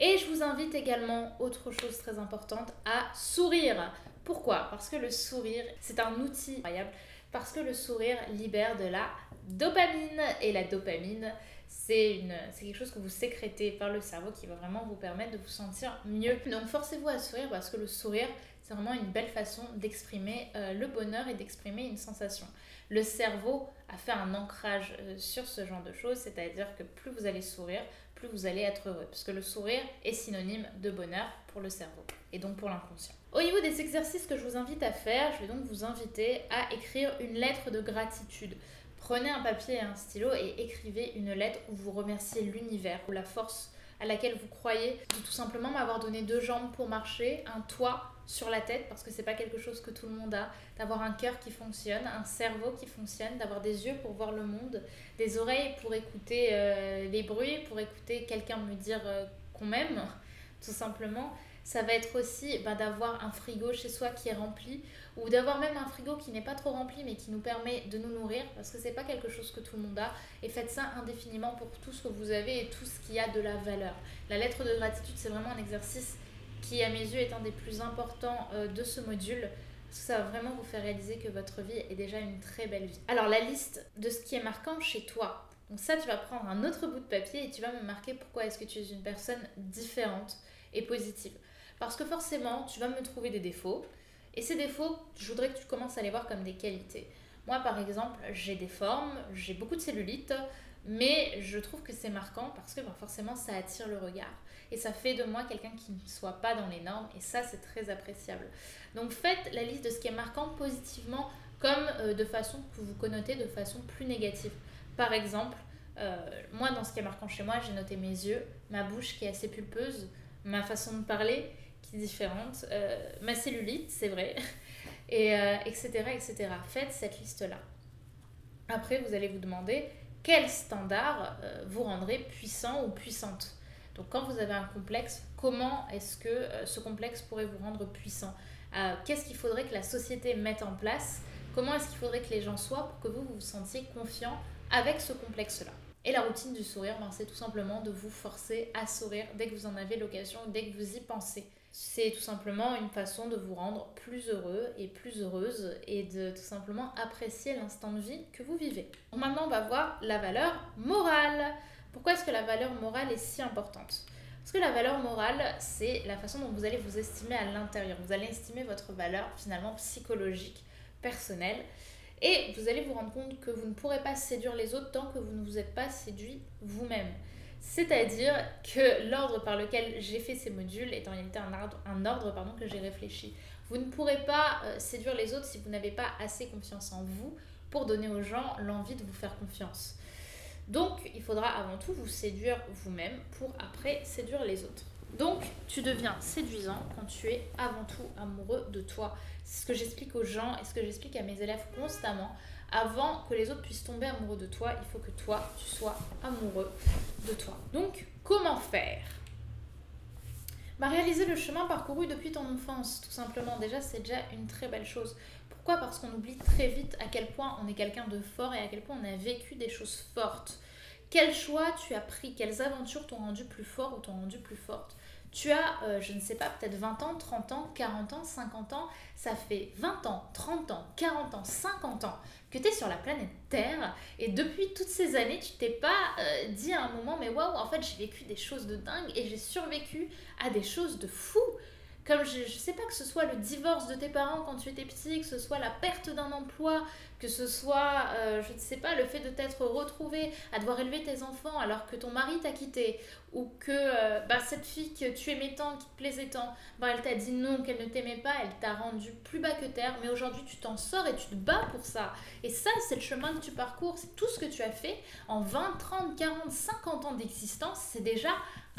Et je vous invite également, autre chose très importante, à sourire. Pourquoi? Parce que le sourire, c'est un outil incroyable. Parce que le sourire libère de la dopamine. Et la dopamine, c'est quelque chose que vous sécrétez par le cerveau qui va vraiment vous permettre de vous sentir mieux. Donc forcez-vous à sourire parce que le sourire, c'est vraiment une belle façon d'exprimer le bonheur et d'exprimer une sensation. Le cerveau a fait un ancrage sur ce genre de choses, c'est-à-dire que plus vous allez sourire, plus vous allez être heureux. Parce que le sourire est synonyme de bonheur pour le cerveau et donc pour l'inconscient. Au niveau des exercices que je vous invite à faire, je vais donc vous inviter à écrire une lettre de gratitude. Prenez un papier et un stylo et écrivez une lettre où vous remerciez l'univers ou la force à laquelle vous croyez, de tout simplement m'avoir donné 2 jambes pour marcher, un toit sur la tête, parce que c'est pas quelque chose que tout le monde a, d'avoir un cœur qui fonctionne, un cerveau qui fonctionne, d'avoir des yeux pour voir le monde, des oreilles pour écouter les bruits, pour écouter quelqu'un me dire qu'on m'aime, tout simplement. Ça va être aussi d'avoir un frigo chez soi qui est rempli, ou d'avoir même un frigo qui n'est pas trop rempli mais qui nous permet de nous nourrir, parce que c'est pas quelque chose que tout le monde a. Et faites ça indéfiniment pour tout ce que vous avez et tout ce qui a de la valeur. La lettre de gratitude, c'est vraiment un exercice qui à mes yeux est un des plus importants de ce module, parce que ça va vraiment vous faire réaliser que votre vie est déjà une très belle vie. Alors la liste de ce qui est marquant chez toi. Donc ça, tu vas prendre un autre bout de papier et tu vas me marquer pourquoi est-ce que tu es une personne différente et positive. Parce que forcément, tu vas me trouver des défauts. Et ces défauts, je voudrais que tu commences à les voir comme des qualités. Moi, par exemple, j'ai des formes, j'ai beaucoup de cellulite, mais je trouve que c'est marquant parce que forcément, ça attire le regard. Et ça fait de moi quelqu'un qui ne soit pas dans les normes. Et ça, c'est très appréciable. Donc, faites la liste de ce qui est marquant positivement comme de façon que vous connotez de façon plus négative. Par exemple, moi, dans ce qui est marquant chez moi, j'ai noté mes yeux, ma bouche qui est assez pulpeuse, ma façon de parler qui est différente, ma cellulite, c'est vrai, et etc., etc. Faites cette liste-là. Après, vous allez vous demander quel standard vous rendrez puissant ou puissante. Donc, quand vous avez un complexe, comment est-ce que ce complexe pourrait vous rendre puissant? Qu'est-ce qu'il faudrait que la société mette en place? Comment est-ce qu'il faudrait que les gens soient pour que vous vous sentiez confiant avec ce complexe-là? Et la routine du sourire, c'est tout simplement de vous forcer à sourire dès que vous en avez l'occasion, dès que vous y pensez. C'est tout simplement une façon de vous rendre plus heureux et plus heureuse et de tout simplement apprécier l'instant de vie que vous vivez. Donc maintenant, on va voir la valeur morale. Pourquoi est-ce que la valeur morale est si importante? Parce que la valeur morale, c'est la façon dont vous allez vous estimer à l'intérieur. Vous allez estimer votre valeur finalement psychologique, personnelle. Et vous allez vous rendre compte que vous ne pourrez pas séduire les autres tant que vous ne vous êtes pas séduit vous-même. C'est-à-dire que l'ordre par lequel j'ai fait ces modules est en réalité un ordre que j'ai réfléchi. Vous ne pourrez pas séduire les autres si vous n'avez pas assez confiance en vous pour donner aux gens l'envie de vous faire confiance. Donc, il faudra avant tout vous séduire vous-même pour après séduire les autres. Donc, tu deviens séduisant quand tu es avant tout amoureux de toi. C'est ce que j'explique aux gens et ce que j'explique à mes élèves constamment. Avant que les autres puissent tomber amoureux de toi, il faut que toi, tu sois amoureux de toi. Donc, comment faire? Réaliser le chemin parcouru depuis ton enfance, tout simplement. Déjà, c'est déjà une très belle chose. Pourquoi? Parce qu'on oublie très vite à quel point on est quelqu'un de fort et à quel point on a vécu des choses fortes. Quel choix tu as pris? Quelles aventures t'ont rendu plus fort ou t'ont rendu plus forte? Tu as, je ne sais pas, peut-être 20 ans, 30 ans, 40 ans, 50 ans. Ça fait 20 ans, 30 ans, 40 ans, 50 ans que tu es sur la planète Terre. Et depuis toutes ces années, tu t'es pas dit à un moment, mais waouh, en fait, j'ai vécu des choses de dingue et j'ai survécu à des choses de fou comme je sais pas, que ce soit le divorce de tes parents quand tu étais petit, que ce soit la perte d'un emploi, que ce soit, je ne sais pas, le fait de t'être retrouvé à devoir élever tes enfants alors que ton mari t'a quitté, ou que cette fille que tu aimais tant, qui te plaisait tant, elle t'a dit non, qu'elle ne t'aimait pas, elle t'a rendu plus bas que terre, mais aujourd'hui tu t'en sors et tu te bats pour ça. Et ça, c'est le chemin que tu parcours, c'est tout ce que tu as fait en 20, 30, 40, 50 ans d'existence, c'est déjà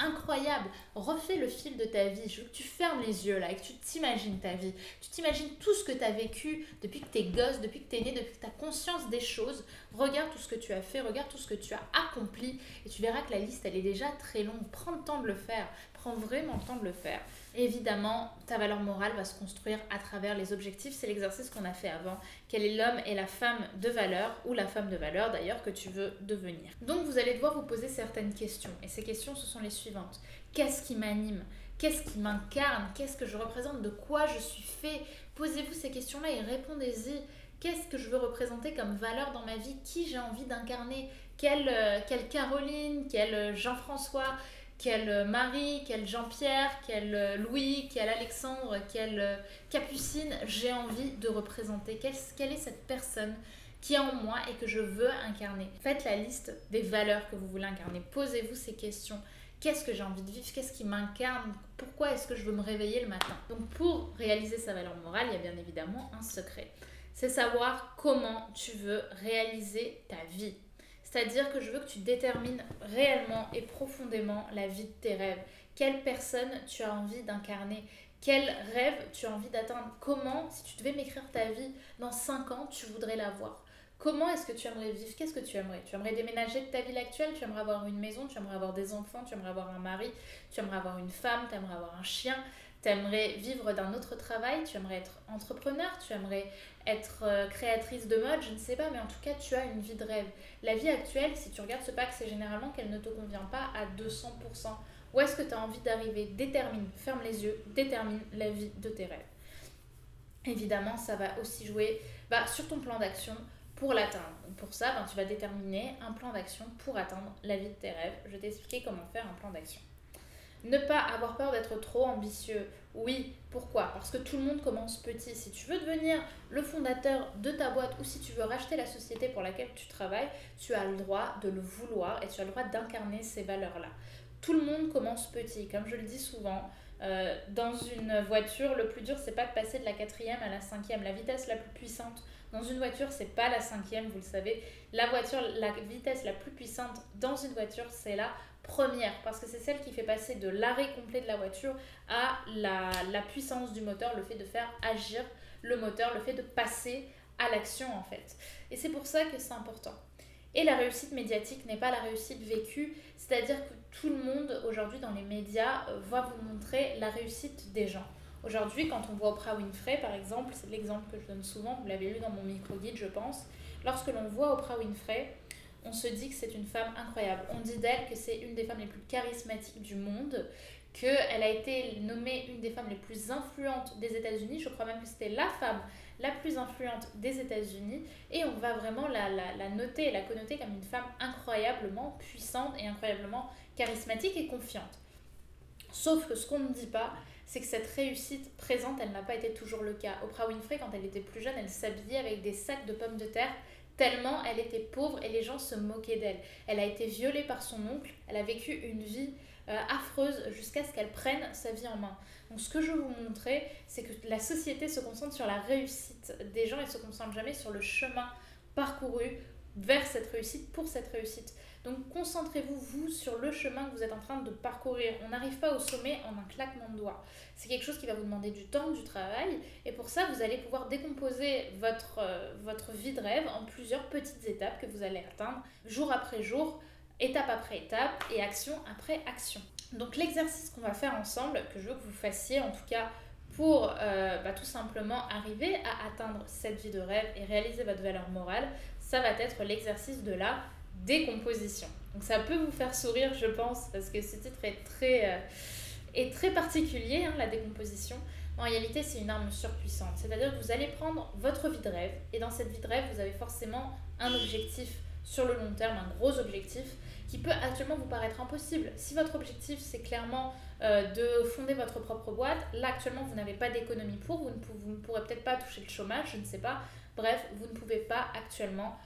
incroyable. Refais le fil de ta vie. Je veux que tu fermes les yeux là et que tu t'imagines ta vie. Tu t'imagines tout ce que tu as vécu depuis que tu es gosse, depuis que tu es né, depuis que tu as conscience des choses. Regarde tout ce que tu as fait, regarde tout ce que tu as accompli et tu verras que la liste, elle est déjà très longue. Prends le temps de le faire. Prends vraiment le temps de le faire. Et évidemment, ta valeur morale va se construire à travers les objectifs. C'est l'exercice qu'on a fait avant. Quel est l'homme et la femme de valeur, ou la femme de valeur d'ailleurs, que tu veux devenir. Donc vous allez devoir vous poser certaines questions. Et ces questions, ce sont les suivantes. Qu'est-ce qui m'anime? Qu'est-ce qui m'incarne? Qu'est-ce que je représente? De quoi je suis fait? Posez-vous ces questions-là et répondez-y. Qu'est-ce que je veux représenter comme valeur dans ma vie? Qui j'ai envie d'incarner? Quelle Caroline? Quel Jean-François? Quel Marie, quel Jean-Pierre, quel Louis, quel Alexandre, quelle Capucine j'ai envie de représenter? Quelle est cette personne qui est en moi et que je veux incarner? Faites la liste des valeurs que vous voulez incarner. Posez-vous ces questions. Qu'est-ce que j'ai envie de vivre? Qu'est-ce qui m'incarne? Pourquoi est-ce que je veux me réveiller le matin? Donc pour réaliser sa valeur morale, il y a bien évidemment un secret. C'est savoir comment tu veux réaliser ta vie. C'est-à-dire que je veux que tu détermines réellement et profondément la vie de tes rêves. Quelle personne tu as envie d'incarner? Quel rêve tu as envie d'atteindre? Comment, si tu devais m'écrire ta vie dans 5 ans, tu voudrais la voir? Comment est-ce que tu aimerais vivre? Qu'est-ce que tu aimerais? Tu aimerais déménager de ta ville actuelle? Tu aimerais avoir une maison? Tu aimerais avoir des enfants? Tu aimerais avoir un mari? Tu aimerais avoir une femme? Tu aimerais avoir un chien? Tu aimerais vivre d'un autre travail? Tu aimerais être entrepreneur? Tu aimerais être créatrice de mode? Je ne sais pas, mais en tout cas, tu as une vie de rêve. La vie actuelle, si tu regardes ce pack, c'est généralement qu'elle ne te convient pas à 200%. Où est-ce que tu as envie d'arriver? Détermine, ferme les yeux, détermine la vie de tes rêves. Évidemment, ça va aussi jouer sur ton plan d'action pour l'atteindre. Pour ça, tu vas déterminer un plan d'action pour atteindre la vie de tes rêves. Je vais t'expliquer comment faire un plan d'action. Ne pas avoir peur d'être trop ambitieux. Oui, pourquoi? Parce que tout le monde commence petit. Si tu veux devenir le fondateur de ta boîte ou si tu veux racheter la société pour laquelle tu travailles, tu as le droit de le vouloir et tu as le droit d'incarner ces valeurs-là. Tout le monde commence petit. Comme je le dis souvent, dans une voiture, le plus dur, c'est pas de passer de la 4e à la 5e. La vitesse la plus puissante dans une voiture, c'est pas la 5e, vous le savez. La vitesse la plus puissante dans une voiture, c'est la première, parce que c'est celle qui fait passer de l'arrêt complet de la voiture à la puissance du moteur, le fait de faire agir le moteur, le fait de passer à l'action en fait. Et c'est pour ça que c'est important. Et la réussite médiatique n'est pas la réussite vécue, c'est-à-dire que tout le monde aujourd'hui dans les médias va vous montrer la réussite des gens. Aujourd'hui, quand on voit Oprah Winfrey par exemple, c'est l'exemple que je donne souvent, vous l'avez lu dans mon micro-guide je pense, lorsque l'on voit Oprah Winfrey, on se dit que c'est une femme incroyable. On dit d'elle que c'est une des femmes les plus charismatiques du monde, qu'elle a été nommée une des femmes les plus influentes des États-Unis. Je crois même que c'était la femme la plus influente des États-Unis. Et on va vraiment la noter et la connoter comme une femme incroyablement puissante et incroyablement charismatique et confiante. Sauf que ce qu'on ne dit pas, c'est que cette réussite présente, elle n'a pas été toujours le cas. Oprah Winfrey, quand elle était plus jeune, elle s'habillait avec des sacs de pommes de terre tellement elle était pauvre et les gens se moquaient d'elle. Elle a été violée par son oncle, elle a vécu une vie affreuse jusqu'à ce qu'elle prenne sa vie en main. Donc ce que je veux vous montrer, c'est que la société se concentre sur la réussite des gens et ne se concentre jamais sur le chemin parcouru vers cette réussite, pour cette réussite. Donc concentrez-vous, vous, sur le chemin que vous êtes en train de parcourir. On n'arrive pas au sommet en un claquement de doigts. C'est quelque chose qui va vous demander du temps, du travail. Et pour ça, vous allez pouvoir décomposer votre vie de rêve en plusieurs petites étapes que vous allez atteindre jour après jour, étape après étape et action après action. Donc l'exercice qu'on va faire ensemble, que je veux que vous fassiez en tout cas pour tout simplement arriver à atteindre cette vie de rêve et réaliser votre valeur morale, ça va être l'exercice de la décomposition. Donc ça peut vous faire sourire je pense parce que ce titre est très particulier, la décomposition. En réalité c'est une arme surpuissante, c'est-à-dire que vous allez prendre votre vie de rêve et dans cette vie de rêve vous avez forcément un objectif sur le long terme, un gros objectif qui peut actuellement vous paraître impossible. Si votre objectif c'est clairement de fonder votre propre boîte, là actuellement vous n'avez pas d'économie pour, vous ne pourrez peut-être pas toucher le chômage, je ne sais pas. Bref, vous ne pouvez pas actuellement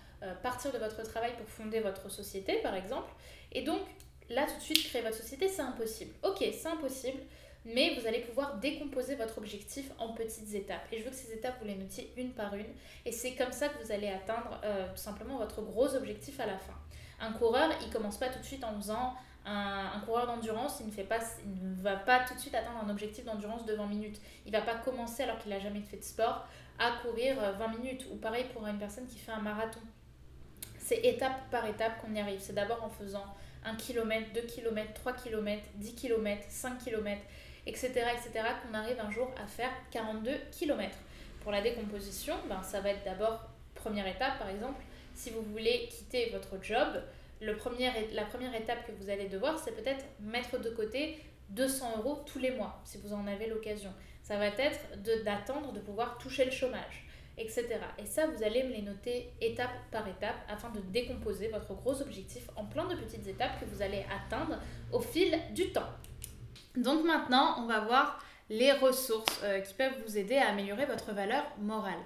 partir de votre travail pour fonder votre société par exemple. Et donc là tout de suite créer votre société c'est impossible. Ok, c'est impossible. Mais vous allez pouvoir décomposer votre objectif en petites étapes. Et je veux que ces étapes, vous les notiez une par une. Et c'est comme ça que vous allez atteindre tout simplement votre gros objectif à la fin. Un coureur, il ne commence pas tout de suite en faisant un coureur d'endurance. Il ne va pas tout de suite atteindre un objectif d'endurance de 20 minutes. Il ne va pas commencer, alors qu'il n'a jamais fait de sport, à courir 20 minutes. Ou pareil pour une personne qui fait un marathon. C'est étape par étape qu'on y arrive. C'est d'abord en faisant 1 km, 2 km, 3 km, 10 km, 5 km, etc., etc., qu'on arrive un jour à faire 42 km. Pour la décomposition, ça va être d'abord, première étape par exemple, si vous voulez quitter votre job, la première étape que vous allez devoir, c'est peut-être mettre de côté 200 € tous les mois, si vous en avez l'occasion. Ça va être d'attendre de pouvoir toucher le chômage, etc. Et ça, vous allez me les noter étape par étape afin de décomposer votre gros objectif en plein de petites étapes que vous allez atteindre au fil du temps. Donc maintenant, on va voir les ressources qui peuvent vous aider à améliorer votre valeur morale.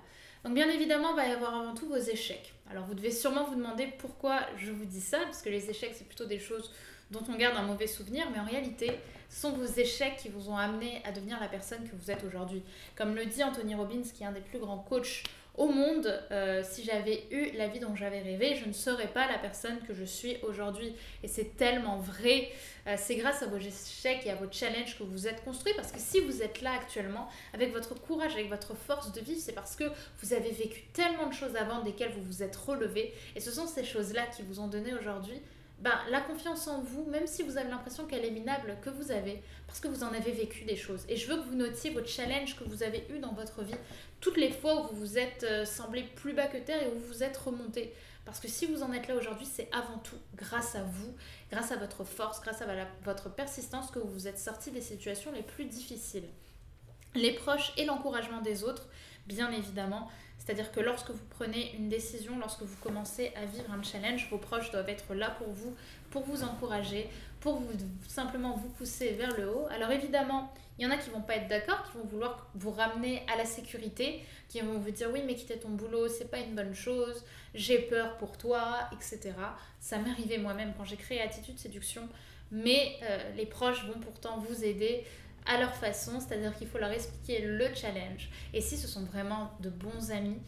Donc bien évidemment, il va y avoir avant tout vos échecs. Alors vous devez sûrement vous demander pourquoi je vous dis ça, parce que les échecs, c'est plutôt des choses dont on garde un mauvais souvenir, mais en réalité, ce sont vos échecs qui vous ont amené à devenir la personne que vous êtes aujourd'hui. Comme le dit Anthony Robbins, qui est un des plus grands coachs au monde, si j'avais eu la vie dont j'avais rêvé, je ne serais pas la personne que je suis aujourd'hui. Et c'est tellement vrai. C'est grâce à vos échecs et à vos challenges que vous êtes construits. Parce que si vous êtes là actuellement, avec votre courage, avec votre force de vivre, c'est parce que vous avez vécu tellement de choses avant desquelles vous vous êtes relevé. Et ce sont ces choses-là qui vous ont donné aujourd'hui la confiance en vous, même si vous avez l'impression qu'elle est minable, que vous avez, parce que vous en avez vécu des choses. Et je veux que vous notiez vos challenges que vous avez eus dans votre vie, toutes les fois où vous vous êtes semblé plus bas que terre et où vous vous êtes remonté. Parce que si vous en êtes là aujourd'hui, c'est avant tout grâce à vous, grâce à votre force, grâce à votre persistance que vous vous êtes sorti des situations les plus difficiles. Les proches et l'encouragement des autres, bien évidemment. C'est-à-dire que lorsque vous prenez une décision, lorsque vous commencez à vivre un challenge, vos proches doivent être là pour vous encourager, pour simplement vous pousser vers le haut. Alors évidemment, il y en a qui ne vont pas être d'accord, qui vont vouloir vous ramener à la sécurité, qui vont vous dire oui mais quitter ton boulot, c'est pas une bonne chose, j'ai peur pour toi, etc. Ça m'est arrivé moi-même quand j'ai créé Attitude Séduction, mais les proches vont pourtant vous aider à leur façon, c'est-à-dire qu'il faut leur expliquer le challenge. Et si ce sont vraiment de bons amis,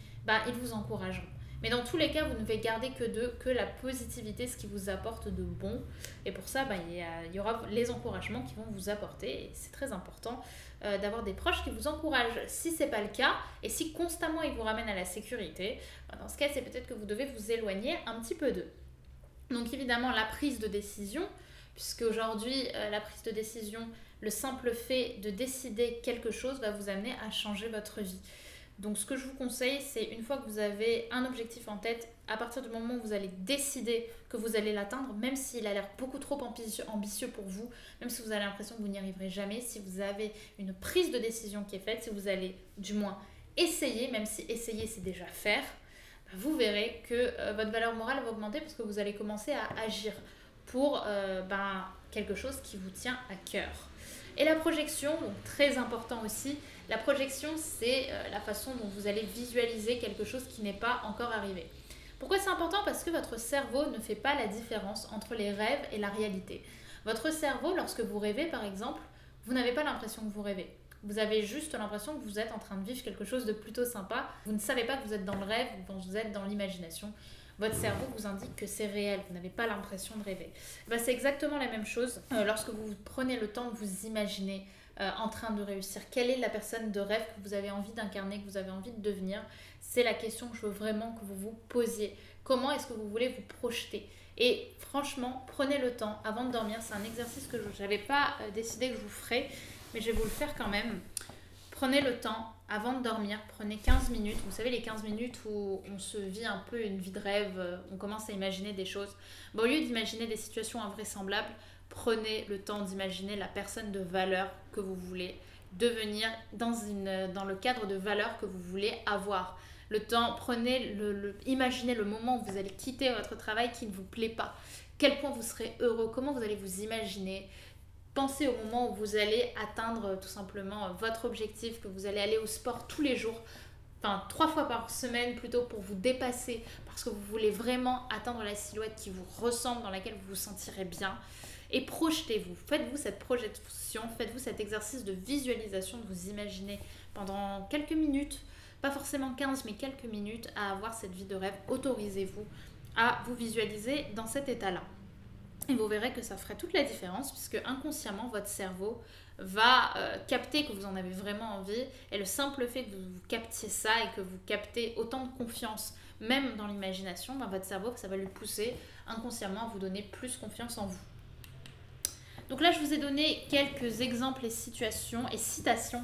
ils vous encourageront. Mais dans tous les cas, vous ne devez garder que la positivité, ce qui vous apporte de bon. Et pour ça, il y aura les encouragements qui vont vous apporter. Et c'est très important d'avoir des proches qui vous encouragent. Si ce n'est pas le cas, et si constamment ils vous ramènent à la sécurité, dans ce cas, c'est peut-être que vous devez vous éloigner un petit peu d'eux. Donc évidemment, la prise de décision, puisque aujourd'hui, la prise de décision, le simple fait de décider quelque chose va vous amener à changer votre vie. Donc ce que je vous conseille, c'est une fois que vous avez un objectif en tête, à partir du moment où vous allez décider que vous allez l'atteindre, même s'il a l'air beaucoup trop ambitieux pour vous, même si vous avez l'impression que vous n'y arriverez jamais, si vous avez une prise de décision qui est faite, si vous allez du moins essayer, même si essayer c'est déjà faire, vous verrez que votre valeur morale va augmenter parce que vous allez commencer à agir pour quelque chose qui vous tient à cœur. Et la projection, donc très important aussi, la projection c'est la façon dont vous allez visualiser quelque chose qui n'est pas encore arrivé. Pourquoi c'est important? Parce que votre cerveau ne fait pas la différence entre les rêves et la réalité. Votre cerveau, lorsque vous rêvez par exemple, vous n'avez pas l'impression que vous rêvez. Vous avez juste l'impression que vous êtes en train de vivre quelque chose de plutôt sympa. Vous ne savez pas que vous êtes dans le rêve ou que vous êtes dans l'imagination. Votre cerveau vous indique que c'est réel, vous n'avez pas l'impression de rêver. C'est exactement la même chose lorsque vous prenez le temps de vous imaginer en train de réussir. Quelle est la personne de rêve que vous avez envie d'incarner, que vous avez envie de devenir? C'est la question que je veux vraiment que vous vous posiez. Comment est-ce que vous voulez vous projeter? Et franchement, prenez le temps avant de dormir. C'est un exercice que je n'avais pas décidé que je vous ferais, mais je vais vous le faire quand même. Prenez le temps avant de dormir, prenez 15 minutes. Vous savez, les 15 minutes où on se vit un peu une vie de rêve, on commence à imaginer des choses. Au lieu d'imaginer des situations invraisemblables, prenez le temps d'imaginer la personne de valeur que vous voulez devenir dans le cadre de valeur que vous voulez avoir. Le temps, imaginez le moment où vous allez quitter votre travail qui ne vous plaît pas. quel point vous serez heureux, comment vous allez vous imaginer. Pensez au moment où vous allez atteindre tout simplement votre objectif, que vous allez aller au sport tous les jours, enfin 3 fois par semaine plutôt, pour vous dépasser, parce que vous voulez vraiment atteindre la silhouette qui vous ressemble, dans laquelle vous vous sentirez bien. Et projetez-vous, faites-vous cette projection, faites-vous cet exercice de visualisation, de vous imaginer pendant quelques minutes, pas forcément 15 mais quelques minutes, à avoir cette vie de rêve. Autorisez-vous à vous visualiser dans cet état-là. Et vous verrez que ça ferait toute la différence, puisque inconsciemment, votre cerveau va capter que vous en avez vraiment envie. Et le simple fait que vous captiez ça et que vous captez autant de confiance, même dans l'imagination, ben votre cerveau, ça va lui pousser inconsciemment à vous donner plus confiance en vous. Donc là, je vous ai donné quelques exemples et citations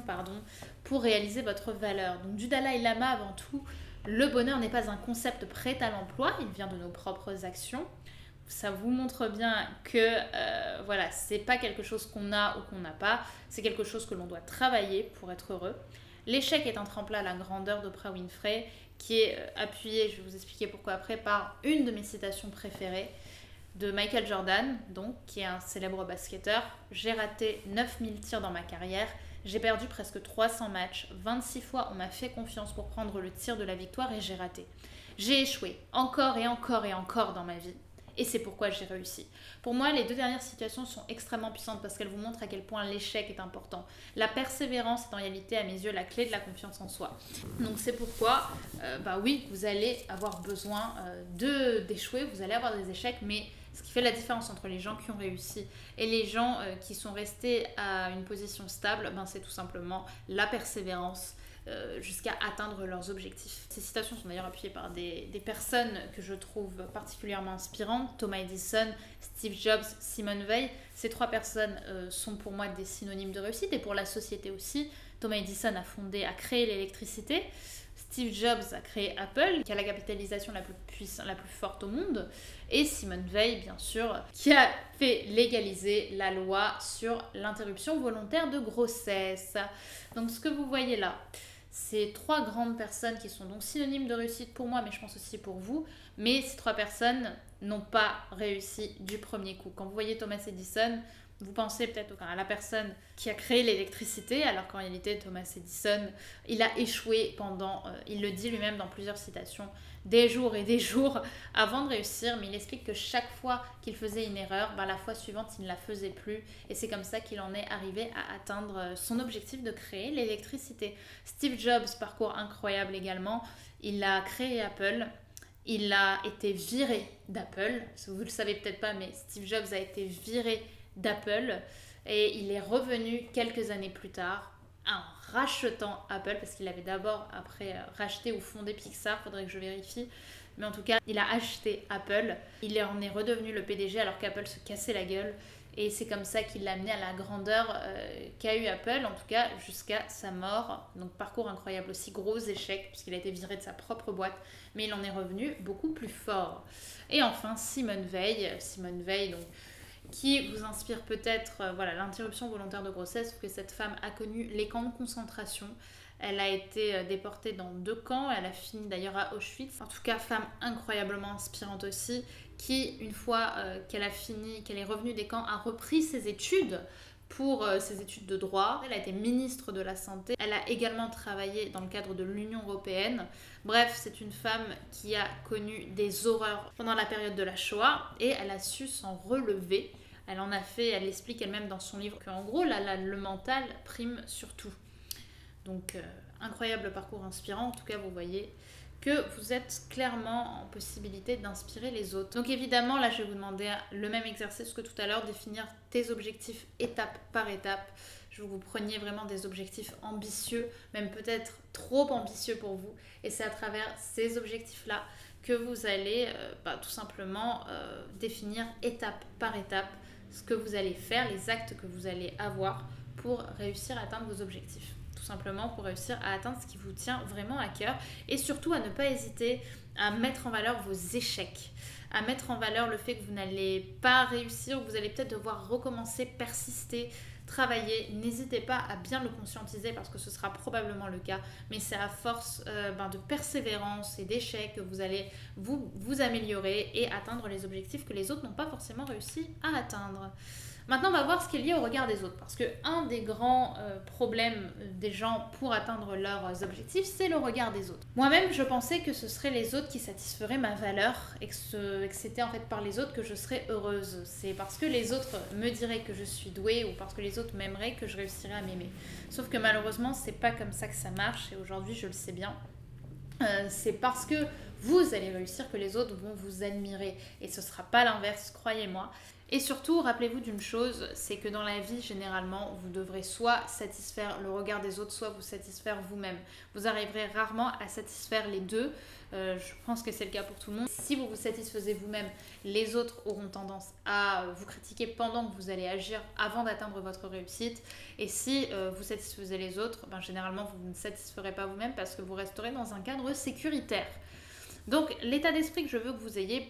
pour réaliser votre valeur. Donc du Dalai Lama avant tout, le bonheur n'est pas un concept prêt à l'emploi, il vient de nos propres actions. Ça vous montre bien que voilà, c'est pas quelque chose qu'on a ou qu'on n'a pas, c'est quelque chose que l'on doit travailler pour être heureux. L'échec est un tremplin à la grandeur d'Oprah Winfrey, qui est appuyé, je vais vous expliquer pourquoi après, par une de mes citations préférées de Michael Jordan, donc, qui est un célèbre basketteur. J'ai raté 9000 tirs dans ma carrière, j'ai perdu presque 300 matchs, 26 fois on m'a fait confiance pour prendre le tir de la victoire et j'ai raté. J'ai échoué encore et encore et encore dans ma vie. Et c'est pourquoi j'ai réussi. Pour moi, les 2 dernières situations sont extrêmement puissantes parce qu'elles vous montrent à quel point l'échec est important. La persévérance est en réalité, à mes yeux, la clé de la confiance en soi. Donc c'est pourquoi, oui, vous allez avoir besoin d'échouer, vous allez avoir des échecs, mais ce qui fait la différence entre les gens qui ont réussi et les gens qui sont restés à une position stable, c'est tout simplement la persévérance, jusqu'à atteindre leurs objectifs. Ces citations sont d'ailleurs appuyées par des personnes que je trouve particulièrement inspirantes. Thomas Edison, Steve Jobs, Simone Veil. Ces 3 personnes sont pour moi des synonymes de réussite et pour la société aussi. Thomas Edison a créé l'électricité. Steve Jobs a créé Apple, qui a la capitalisation la plus forte au monde. Et Simone Veil, bien sûr, qui a fait légaliser la loi sur l'interruption volontaire de grossesse. Donc ce que vous voyez là, c'est 3 grandes personnes qui sont donc synonymes de réussite pour moi, mais je pense aussi pour vous. Mais ces 3 personnes n'ont pas réussi du premier coup. Quand vous voyez Thomas Edison, vous pensez peut-être à la personne qui a créé l'électricité, alors qu'en réalité, Thomas Edison, il a échoué pendant, il le dit lui-même dans plusieurs citations, des jours et des jours avant de réussir, mais il explique que chaque fois qu'il faisait une erreur, la fois suivante, il ne la faisait plus, et c'est comme ça qu'il en est arrivé à atteindre son objectif de créer l'électricité. Steve Jobs, parcours incroyable également, il a créé Apple. Il a été viré d'Apple, vous ne le savez peut-être pas, mais Steve Jobs a été viré d'Apple et il est revenu quelques années plus tard en rachetant Apple, parce qu'il avait d'abord après racheté ou fondé Pixar, faudrait que je vérifie, mais en tout cas il a acheté Apple, il en est redevenu le PDG alors qu'Apple se cassait la gueule, et c'est comme ça qu'il l'a amené à la grandeur qu'a eu Apple, en tout cas jusqu'à sa mort. Donc parcours incroyable aussi, gros échec puisqu'il a été viré de sa propre boîte, mais il en est revenu beaucoup plus fort. Et enfin Simone Veil donc, qui vous inspire peut-être, l'interruption volontaire de grossesse, parce que cette femme a connu les camps de concentration. Elle a été déportée dans 2 camps, elle a fini d'ailleurs à Auschwitz. En tout cas, femme incroyablement inspirante aussi, qui, une fois qu'elle est revenue des camps, a repris ses études pour ses études de droit. Elle a été ministre de la Santé. Elle a également travaillé dans le cadre de l'Union européenne. Bref, c'est une femme qui a connu des horreurs pendant la période de la Shoah et elle a su s'en relever. Elle explique elle-même dans son livre qu'en gros, le mental prime sur tout. Donc, incroyable parcours inspirant. En tout cas, vous voyez que vous êtes clairement en possibilité d'inspirer les autres. Donc évidemment, là, je vais vous demander le même exercice que tout à l'heure, définir tes objectifs étape par étape. Je veux que vous preniez vraiment des objectifs ambitieux, même peut-être trop ambitieux pour vous. Et c'est à travers ces objectifs-là que vous allez tout simplement définir étape par étape ce que vous allez faire, les actes que vous allez avoir pour réussir à atteindre vos objectifs. Tout simplement pour réussir à atteindre ce qui vous tient vraiment à cœur et surtout à ne pas hésiter à mettre en valeur vos échecs, à mettre en valeur le fait que vous n'allez pas réussir ou que vous allez peut-être devoir recommencer, persister travailler. N'hésitez pas à bien le conscientiser parce que ce sera probablement le cas, mais c'est à force de persévérance et d'échecs que vous allez vous améliorer et atteindre les objectifs que les autres n'ont pas forcément réussi à atteindre. Maintenant, on va voir ce qui est lié au regard des autres, parce que un des grands problèmes des gens pour atteindre leurs objectifs, c'est le regard des autres. Moi-même, je pensais que ce seraient les autres qui satisferaient ma valeur et que c'était en fait par les autres que je serais heureuse. C'est parce que les autres me diraient que je suis douée ou parce que les autres m'aimeraient que je réussirais à m'aimer. Sauf que malheureusement, c'est pas comme ça que ça marche et aujourd'hui, je le sais bien. C'est parce que vous allez réussir que les autres vont vous admirer et ce sera pas l'inverse, croyez-moi. Et surtout, rappelez-vous d'une chose, c'est que dans la vie, généralement, vous devrez soit satisfaire le regard des autres, soit vous satisfaire vous-même. Vous arriverez rarement à satisfaire les deux. Je pense que c'est le cas pour tout le monde. Si vous vous satisfaisez vous-même, les autres auront tendance à vous critiquer pendant que vous allez agir avant d'atteindre votre réussite. Et si vous satisfaisez les autres, généralement, vous ne satisferez pas vous-même parce que vous resterez dans un cadre sécuritaire. Donc, l'état d'esprit que je veux que vous ayez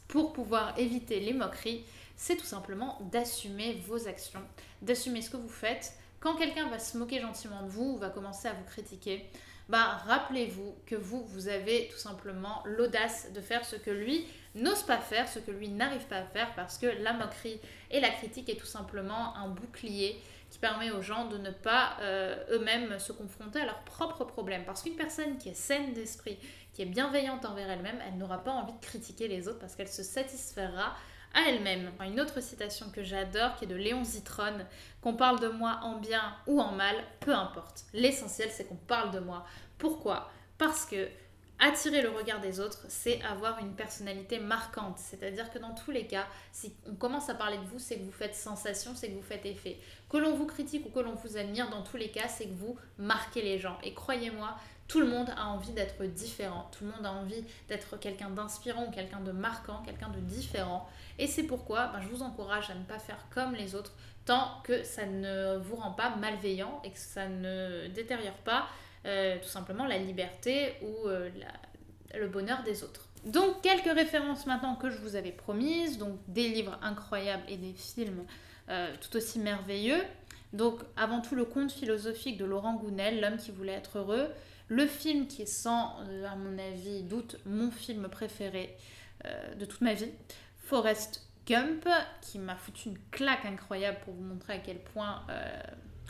pour pouvoir éviter les moqueries, c'est tout simplement d'assumer vos actions, d'assumer ce que vous faites. Quand quelqu'un va se moquer gentiment de vous ou va commencer à vous critiquer, rappelez-vous que vous avez tout simplement l'audace de faire ce que lui n'ose pas faire, ce que lui n'arrive pas à faire, parce que la moquerie et la critique est tout simplement un bouclier qui permet aux gens de ne pas eux-mêmes se confronter à leurs propres problèmes. Parce qu'une personne qui est saine d'esprit, qui est bienveillante envers elle-même, elle n'aura pas envie de critiquer les autres parce qu'elle se satisfera à elle-même. Une autre citation que j'adore qui est de Léon Zitrone, qu'on parle de moi en bien ou en mal, peu importe. L'essentiel c'est qu'on parle de moi. Pourquoi ? Parce que attirer le regard des autres, c'est avoir une personnalité marquante. C'est-à-dire que dans tous les cas, si on commence à parler de vous, c'est que vous faites sensation, c'est que vous faites effet. Que l'on vous critique ou que l'on vous admire, dans tous les cas, c'est que vous marquez les gens. Et croyez-moi, tout le monde a envie d'être différent. Tout le monde a envie d'être quelqu'un d'inspirant ou quelqu'un de marquant, quelqu'un de différent. Et c'est pourquoi je vous encourage à ne pas faire comme les autres tant que ça ne vous rend pas malveillant et que ça ne détériore pas tout simplement la liberté ou le bonheur des autres. Donc quelques références maintenant que je vous avais promises, donc des livres incroyables et des films tout aussi merveilleux. Donc avant tout le conte philosophique de Laurent Gounel, L'homme qui voulait être heureux. Le film qui est sans, à mon avis, doute, mon film préféré de toute ma vie, Forrest Gump, qui m'a foutu une claque incroyable pour vous montrer à quel point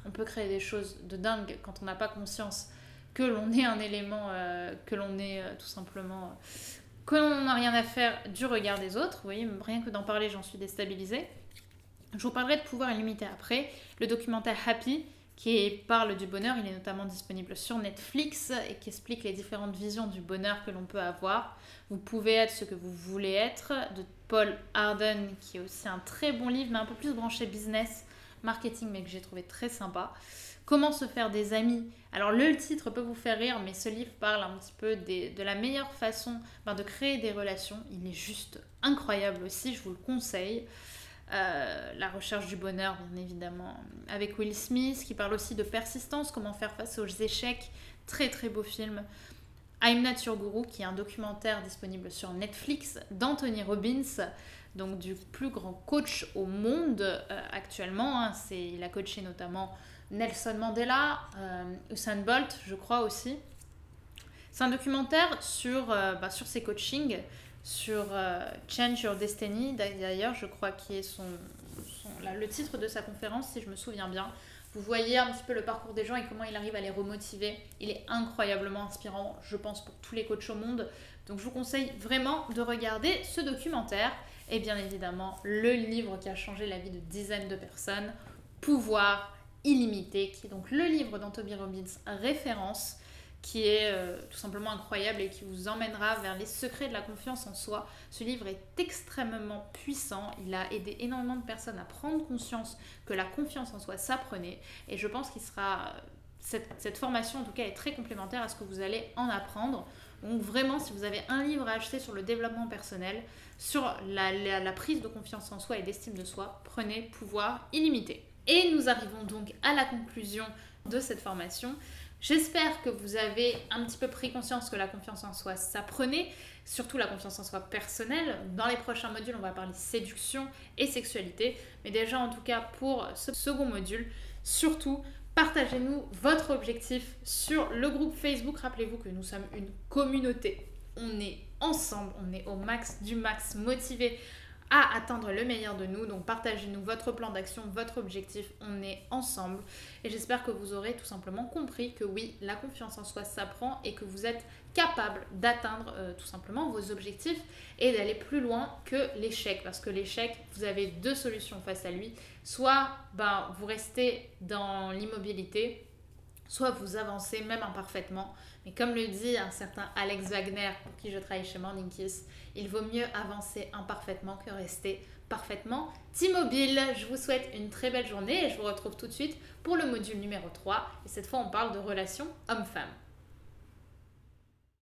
on peut créer des choses de dingue quand on n'a pas conscience que l'on est un élément, que l'on est tout simplement, que l'on n'a rien à faire du regard des autres. Vous voyez, rien que d'en parler, j'en suis déstabilisée. Je vous parlerai de pouvoir illimité après. Le documentaire Happy, qui parle du bonheur, il est notamment disponible sur Netflix et qui explique les différentes visions du bonheur que l'on peut avoir. Vous pouvez être ce que vous voulez être, de Paul Arden, qui est aussi un très bon livre, mais un peu plus branché business, marketing, mais que j'ai trouvé très sympa. Comment se faire des amis. Alors le titre peut vous faire rire, mais ce livre parle un petit peu de la meilleure façon de créer des relations. Il est juste incroyable aussi, je vous le conseille. La recherche du bonheur, bien évidemment, avec Will Smith, qui parle aussi de persistance, comment faire face aux échecs. Très très beau film. I'm Not Your Guru, qui est un documentaire disponible sur Netflix d'Anthony Robbins, donc du plus grand coach au monde actuellement. Il a coaché notamment Nelson Mandela, Usain Bolt, je crois aussi. C'est un documentaire sur ses coachings, sur Change Your Destiny, d'ailleurs, je crois, qui est le titre de sa conférence, si je me souviens bien. Vous voyez un petit peu le parcours des gens et comment il arrive à les remotiver. Il est incroyablement inspirant, je pense, pour tous les coachs au monde. Donc je vous conseille vraiment de regarder ce documentaire. Et bien évidemment, le livre qui a changé la vie de dizaines de personnes, Pouvoir illimité, qui est donc le livre d'Anthony Robbins référence, qui est tout simplement incroyable et qui vous emmènera vers les secrets de la confiance en soi. Ce livre est extrêmement puissant, il a aidé énormément de personnes à prendre conscience que la confiance en soi s'apprenait, et je pense qu'il sera, cette formation en tout cas est très complémentaire à ce que vous allez en apprendre. Donc vraiment, si vous avez un livre à acheter sur le développement personnel, sur la prise de confiance en soi et d'estime de soi, prenez Pouvoir illimité. Et nous arrivons donc à la conclusion de cette formation. J'espère que vous avez un petit peu pris conscience que la confiance en soi s'apprenait, surtout la confiance en soi personnelle. Dans les prochains modules, on va parler séduction et sexualité. Mais déjà, en tout cas, pour ce second module, surtout, partagez-nous votre objectif sur le groupe Facebook. Rappelez-vous que nous sommes une communauté. On est ensemble, on est au max du max motivés à atteindre le meilleur de nous. Donc partagez-nous votre plan d'action, votre objectif, on est ensemble. Et j'espère que vous aurez tout simplement compris que oui, la confiance en soi s'apprend et que vous êtes capable d'atteindre tout simplement vos objectifs et d'aller plus loin que l'échec. Parce que l'échec, vous avez deux solutions face à lui. Soit vous restez dans l'immobilité, soit vous avancez même imparfaitement. Mais comme le dit un certain Alex Wagner, pour qui je travaille chez Morning Kiss, il vaut mieux avancer imparfaitement que rester parfaitement immobile. Je vous souhaite une très belle journée et je vous retrouve tout de suite pour le module numéro 3. Et cette fois, on parle de relations hommes-femmes.